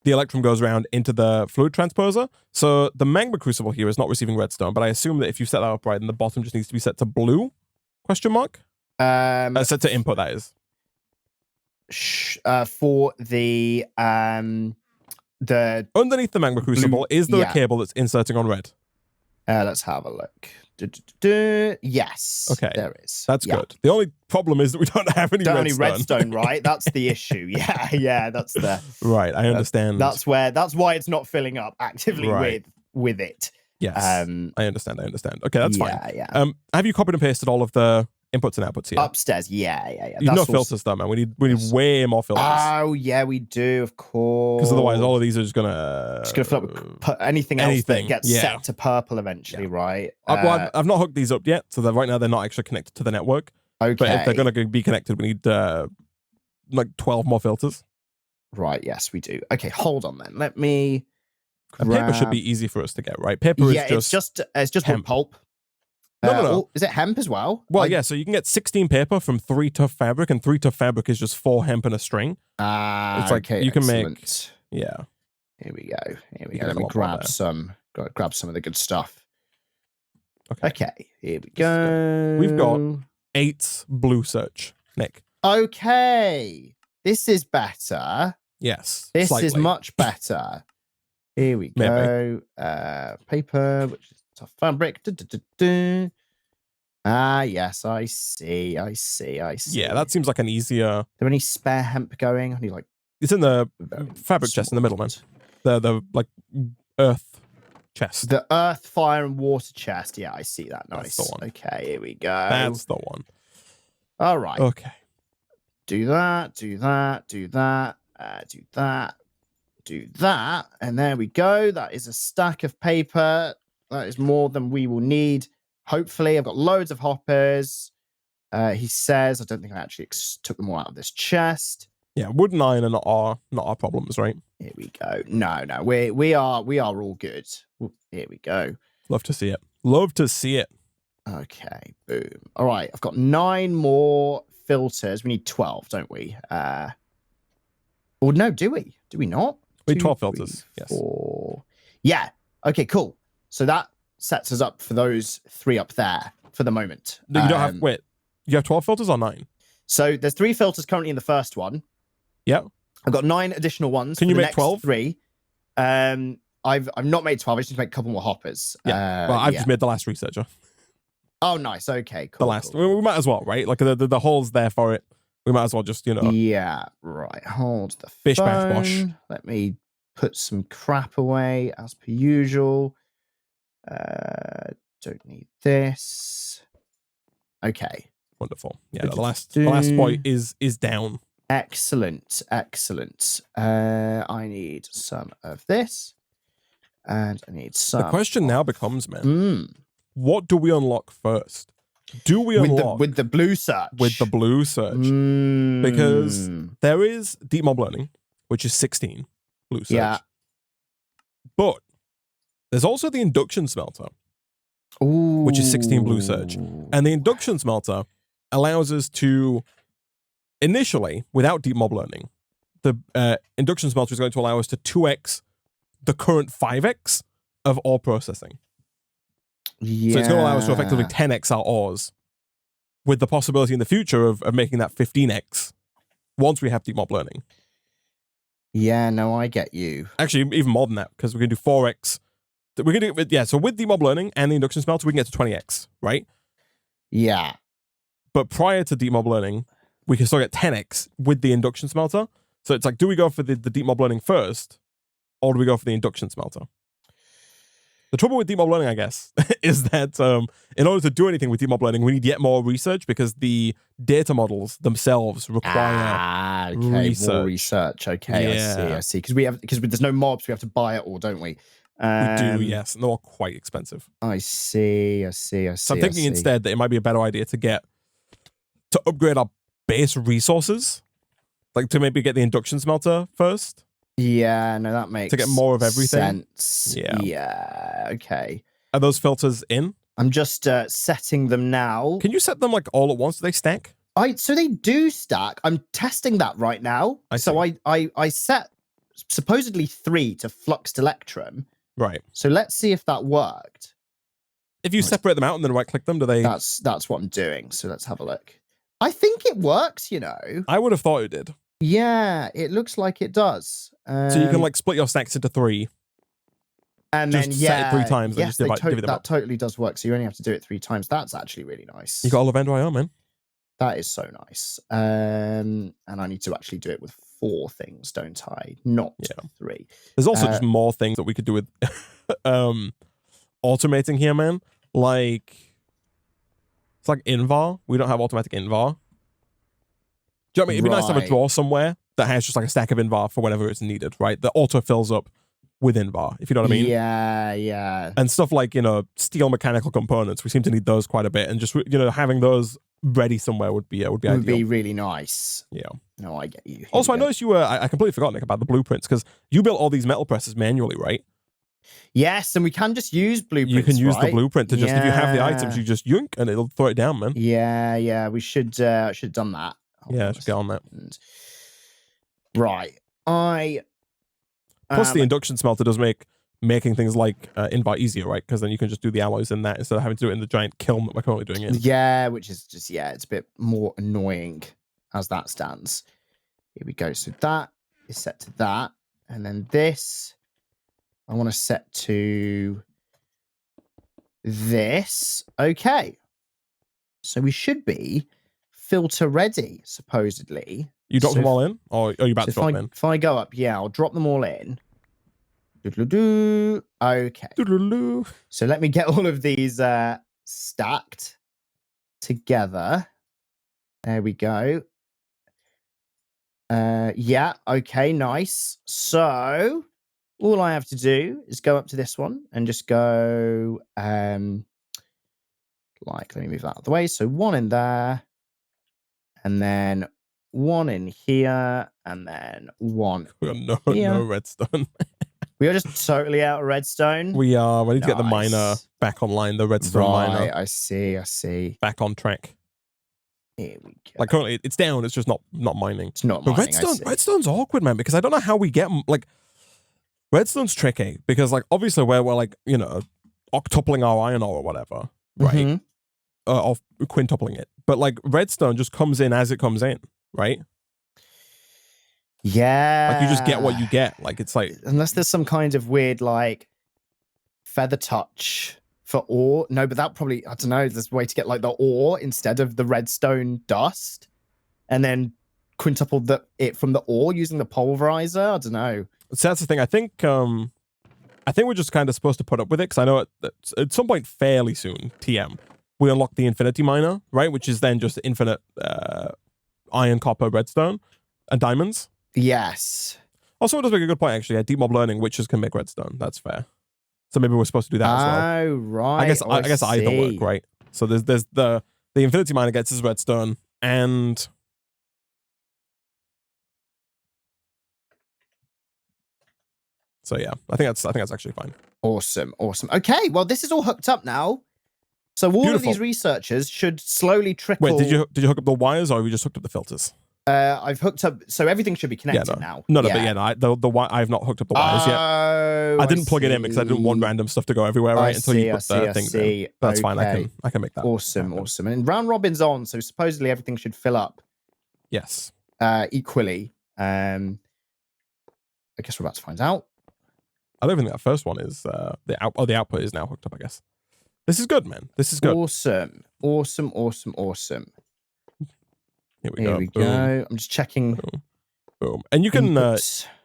A: the electrum goes around into the fluid transposer. So the magma crucible here is not receiving redstone, but I assume that if you set that up right, then the bottom just needs to be set to blue? Question mark? Set to input, that is.
B: For the
A: underneath the magma crucible, is there a cable that's inserting on red?
B: Let's have a look. Yes.
A: Okay.
B: There is.
A: That's good. The only problem is that we don't have any
B: redstone, right? That's the issue. Yeah, that's the
A: right. I understand.
B: That's why it's not filling up actively with it.
A: Yes. I understand. Okay, that's fine.
B: Yeah.
A: Have you copied and pasted all of the inputs and outputs here?
B: Upstairs, yeah.
A: You've no filters though, man. We need way more filters.
B: Oh yeah, we do, of course.
A: Because otherwise, all of these are just gonna
B: fill up with anything else that gets set to purple eventually, right?
A: I've not hooked these up yet, so that right now they're not actually connected to the network.
B: Okay.
A: But if they're gonna be connected, we need like 12 more filters.
B: Right. Yes, we do. Okay, hold on then. Let me.
A: Paper should be easy for us to get, right? Paper is just
B: it's just wood pulp.
A: No.
B: Is it hemp as well?
A: Well, yeah, so you can get 16 paper from 3 tough fabric, and 3 tough fabric is just 4 hemp and a string.
B: It's like
A: you can make. Yeah.
B: Here we go. Let me grab some of the good stuff. Okay. Here we go.
A: We've got 8 blue search, Nick.
B: Okay. This is better.
A: Yes.
B: This is much better. Here we go. Paper, which is tough fabric. Yes, I see.
A: Yeah, that seems like an easier.
B: Are there any spare hemp going? I need
A: it's in the fabric chest in the middle, man. The like earth chest.
B: The earth, fire, and water chest. Yeah, I see that. Nice.
A: That's the one.
B: Okay, here we go.
A: That's the one.
B: All right.
A: Okay.
B: Do that. Do that, and there we go. That is a stack of paper. That is more than we will need. Hopefully, I've got loads of hoppers. He says, I don't think I actually took them all out of this chest.
A: Yeah, wood and iron are not our problems, right?
B: Here we go. No, we are all good. Here we go.
A: Love to see it.
B: Okay, boom. All right, I've got 9 more filters. We need 12, don't we? Or no, do we? Do we not?
A: We need 12 filters.
B: 3, 4. Yes. Yeah. Okay, cool. So that sets us up for those 3 up there. for the moment.
A: No, you don't have, wait, you have 12 filters or 9?
B: So there's 3 filters currently in the first one.
A: Yeah.
B: I've got 9 additional ones.
A: Can you
B: for the
A: make
B: next
A: 12?
B: 3. I've not made 12. I just need to make a couple more hoppers.
A: Yeah. Well, I've just made the last researcher.
B: Oh, nice. Okay, cool.
A: The last.
B: Cool.
A: We might as well, right? Like the hole's there for it. We might as well just,
B: Yeah, right. Hold the
A: Bish,
B: phone.
A: bash, bosh.
B: Let me put some crap away as per usual. Don't need this. Okay.
A: Wonderful. Yeah, the last point is down.
B: Excellent. I need some of this. And I need some.
A: The question now becomes, man, what do we unlock first? Do we unlock
B: with the blue search?
A: With the blue search. Because there is deep mob learning, which is 16 blue search. Yeah. But there's also the induction smelter, which is 16 blue search. And the induction smelter allows us to, initially, without deep mob learning, the induction smelter is going to allow us to 2x the current 5x of ore processing. Yeah. So it's going to allow us to effectively 10x our ores, with the possibility in the future of making that 15x once we have deep mob learning.
B: Yeah, no, I get you.
A: Actually, even more than that, because we can do 4x. We can do, yeah, so with deep mob learning and the induction smelter, we can get to 20x, right?
B: Yeah.
A: But prior to deep mob learning, we can still get 10x with the induction smelter. So it's like, do we go for the deep mob learning first, or do we go for the induction smelter? The trouble with deep mob learning, I guess, is that in order to do anything with deep mob learning, we need yet more research, because the data models themselves require research.
B: More research. Okay, yeah. I see. Because there's no mobs, we have to buy it all, don't we?
A: We do, yes. And they're all quite expensive.
B: I see.
A: So I'm thinking instead that it might be a better idea to upgrade our base resources, like to maybe get the induction smelter first.
B: Yeah, no, that makes
A: to get more of everything.
B: Sense. Yeah, okay.
A: Are those filters in?
B: I'm just setting them now.
A: Can you set them like all at once? Do they stack?
B: So they do stack. I'm testing that right now. I set supposedly 3 to Fluxed Electrum.
A: Right.
B: So let's see if that worked.
A: If you separate them out and then right click them, do they?
B: That's what I'm doing. So let's have a look. I think it works,
A: I would have thought it did.
B: Yeah, it looks like it does.
A: So you can like split your stacks into 3.
B: And
A: just
B: then,
A: set it 3 times and
B: yes,
A: just divvy them
B: that
A: up.
B: totally does work. So you only have to do it 3 times. That's actually really nice.
A: You got all of Ender.io, man.
B: That is so nice. And I need to actually do it with 4 things, don't I? Not 3.
A: There's also just more things that we could do with automating here, man. Like, it's like invar. We don't have automatic invar. Do you know what I mean? It'd be nice to have a drawer somewhere that has just like a stack of invar for whenever it's needed, right? The auto fills up with invar, if you know what I mean.
B: Yeah.
A: And stuff like, steel mechanical components, we seem to need those quite a bit. And just, having those ready somewhere would be ideal.
B: Would be really nice.
A: Yeah.
B: No, I get you.
A: Also, I noticed you were, I completely forgot, Nick, about the blueprints, because you built all these metal presses manually, right?
B: Yes, and we can just use blueprints.
A: You can use the blueprint to just, if you have the items, you just yoink and it'll throw it down, man.
B: Yeah. We should have done that.
A: Just get on that.
B: Right.
A: Plus, the induction smelter does making things like invar easier, right? Because then you can just do the alloys in that instead of having to do it in the giant kiln that we're currently doing it.
B: Yeah, which is just, it's a bit more annoying as that stands. Here we go. So that is set to that. And then this, I want to set to this. Okay. So we should be filter ready, supposedly.
A: You dropped them all in? Or are you about to drop them in?
B: If I go up, I'll drop them all in. Okay. So let me get all of these stacked together. There we go. Okay, nice. So all I have to do is go up to this one and just go let me move that out of the way. So 1 in there, and then 1 in here, and then 1
A: we got no redstone.
B: We are just totally out of redstone.
A: We are. We need to get the miner back online, the redstone miner.
B: I see.
A: Back on track.
B: Here we go.
A: Like currently it's down, it's just not mining.
B: It's not mining.
A: Redstone's awkward, man, because I don't know how we get like redstone's tricky because like obviously we're like, octupling our iron ore or whatever, right? of quintupling it. But like redstone just comes in as it comes in, right?
B: Yeah.
A: Like you just get what you get. Like it's like
B: unless there's some kind of weird like feather touch for ore. No, but that probably, I don't know, there's a way to get like the ore instead of the redstone dust and then quintuple it from the ore using the pulverizer. I don't know.
A: So that's the thing. I think we're just kind of supposed to put up with it because I know at some point fairly soon, TM, we unlock the infinity miner, right? Which is then just infinite iron, copper, redstone, and diamonds.
B: Yes.
A: Also, it does make a good point, actually. Deep mob learning, witches can make redstone. That's fair. So maybe we're supposed to do that as well.
B: Oh, right.
A: I guess either work, right? So there's the infinity miner gets his redstone, and so yeah, I think that's actually fine.
B: Awesome. Okay, well, this is all hooked up now. So all of these researchers should slowly trickle.
A: Wait, did you hook up the wires, or have we just hooked up the filters?
B: I've hooked up, so everything should be connected now.
A: No, but I've not hooked up the wires yet. I didn't plug it in because I didn't want random stuff to go everywhere, right? Until you put the things in. That's fine. I can make that.
B: Awesome. And round robin's on, so supposedly everything should fill up.
A: Yes.
B: Equally. I guess we're about to find out.
A: I don't think that first one is the output is now hooked up. I guess this is good, man. This is good.
B: Awesome.
A: Here
B: we go. I'm just checking.
A: Boom. And you can, I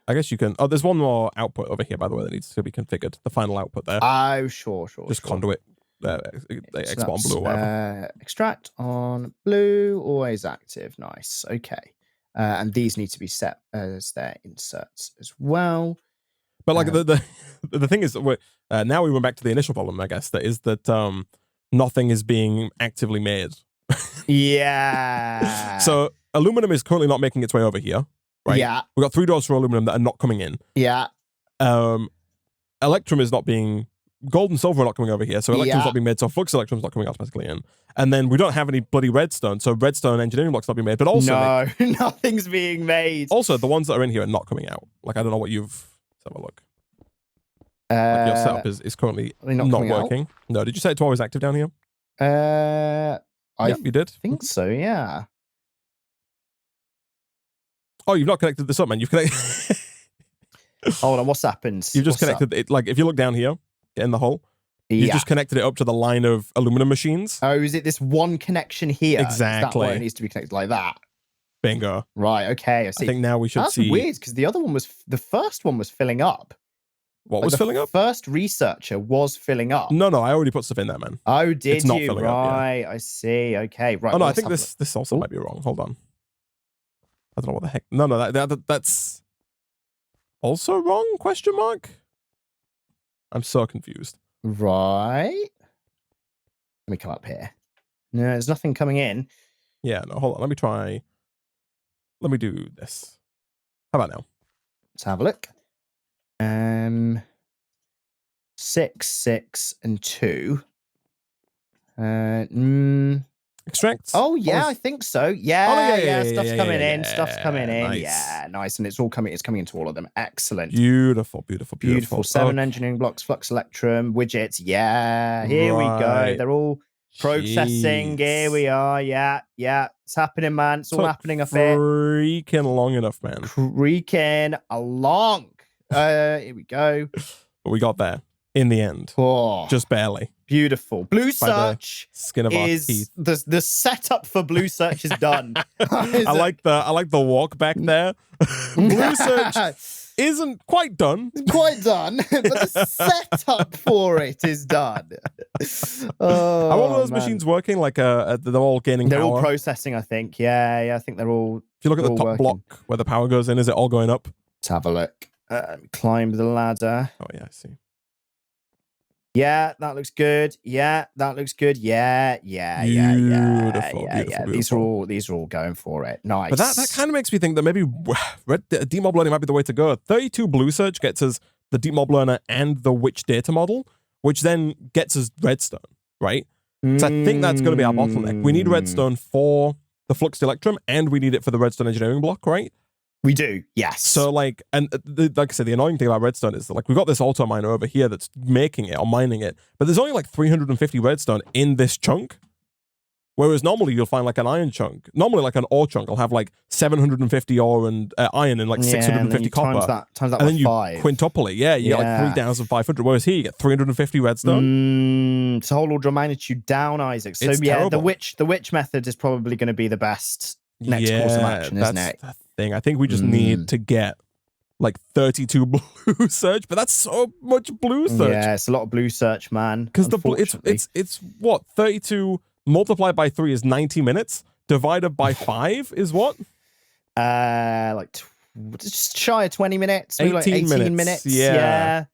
A: guess you can. Oh, there's one more output over here, by the way, that needs to be configured. The final output there.
B: Oh, sure.
A: Just conduit. Export on blue or whatever.
B: Extract on blue, always active. Nice. Okay. And these need to be set as their inserts as well.
A: But like the thing is, now we went back to the initial problem, I guess, that is that nothing is being actively made.
B: Yeah.
A: So aluminum is currently not making its way over here, right?
B: Yeah.
A: We've got 3 doors for aluminum that are not coming in.
B: Yeah.
A: Electrum is not being... Gold and silver are not coming over here, so electrum's not being made, so flux electrum's not coming automatically in. And then we don't have any bloody redstone, so redstone engineering blocks not being made, but also...
B: No, nothing's being made.
A: Also, the ones that are in here are not coming out. Like, I don't know what you've... Let's have a look. Like your setup is currently not working. Out? No, did you say it's always active down here?
B: You
A: did?
B: I think so, yeah.
A: Oh, you've not connected this up, man. You've connected...
B: Hold on, what's happened?
A: You've just connected it. Like, if you look down here, in the hole, you just connected it up to the line of aluminum machines.
B: Oh, is it this one connection here?
A: Exactly.
B: Is that why it needs to be connected like that?
A: Bingo.
B: Right, okay, I see.
A: I think now we should see...
B: That's weird, because the first one was filling up.
A: What was filling up?
B: First researcher was filling up.
A: No, I already put stuff in there, man.
B: Oh, did
A: it's not
B: you?
A: Filling
B: right,
A: up,
B: I see. Okay, right.
A: Oh, no, I think this also might be wrong. Hold on. I don't know what the heck. No, that's also wrong? Question mark? I'm so confused.
B: Right. Let me come up here. No, there's nothing coming in.
A: Yeah, no, hold on. Let me do this. How about now?
B: Let's have a look. 6, 6, and 2.
A: Extract?
B: Oh, yeah, I think so. Yeah, Stuff's coming in. Stuff's coming in.
A: Nice.
B: Yeah, nice. And it's coming into all of them. Excellent.
A: Beautiful.
B: 7 engineering blocks, flux electrum, widgets. Yeah, here we go. They're all processing. Here we are. Yeah. It's happening, man. It's all happening up here.
A: Creaking long enough, man.
B: Creaking along. Here we go.
A: But we got there in the end.
B: Oh,
A: just barely.
B: Beautiful. Blue search
A: skin of our teeth.
B: The setup for blue search is done.
A: I like the walk back there. Blue search isn't quite done.
B: But the setup for it is done.
A: Are all of those machines working? Like they're all gaining power?
B: They're all processing, I think. Yeah, I think they're all.
A: If you look at the top block where the power goes in, is it all going up?
B: Let's have a look. Climb the ladder.
A: Oh yeah, I see.
B: Yeah, that looks good. Yeah.
A: Beautiful.
B: These are all going for it. Nice.
A: But that kind of makes me think that maybe deep mob learning might be the way to go. 32 blue search gets us the deep mob learner and the witch data model, which then gets us redstone, right? So I think that's going to be our bottleneck. We need redstone for the flux electrum, and we need it for the redstone engineering block, right?
B: We do, yes.
A: So like, and like I said, the annoying thing about redstone is that, like, we've got this auto miner over here that's making it or mining it, but there's only like 350 redstone in this chunk. Whereas normally you'll find like an iron chunk. Normally like an ore chunk will have like 750 ore and iron and like 650 copper.
B: Times that
A: and then you
B: 5.
A: quintuple it. Yeah, you get like 3,500. Whereas here you get 350 redstone.
B: It's a whole order of magnitude down, Isaac. So
A: It's
B: yeah,
A: terrible.
B: the witch method is probably going to be the best next course of action, isn't it?
A: That's the thing. I think we just need to get like 32 blue search, but that's so much blue search.
B: Yeah, it's a lot of blue search, man.
A: Because it's what 32 multiplied by 3 is 90 minutes. Divided by 5 is what?
B: Just shy of 20 minutes.
A: 18
B: like 18 minutes. Yeah.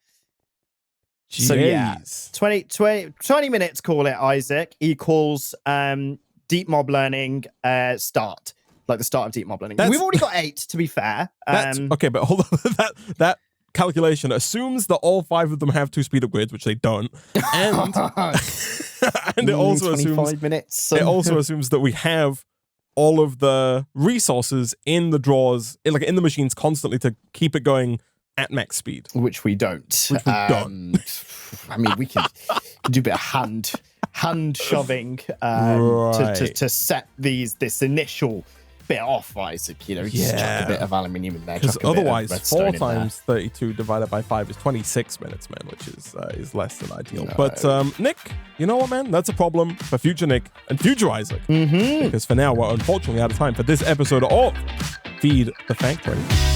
A: Jeez.
B: So yeah, 20 minutes, call it, Isaac, equals deep mob learning start. Like the start of deep mob learning. We've already got 8, to be fair.
A: Okay, but hold on. that calculation assumes that all 5 of them have 2 speed upgrades, which they don't, and and it also assumes
B: minutes.
A: It also assumes that we have all of the resources in the drawers, like in the machines, constantly to keep it going at max speed,
B: which we don't. I mean, we can do a bit of hand shoving to set this initial bit off, Isaac. Just chuck a bit of aluminium in there.
A: Because otherwise, 4 times 32 divided by 5 is 26 minutes, man, which is less than ideal. No. But Nick, you know what, man? That's a problem for future Nick and future Isaac. Because for now, we're unfortunately out of time for this episode of Feed the Factory.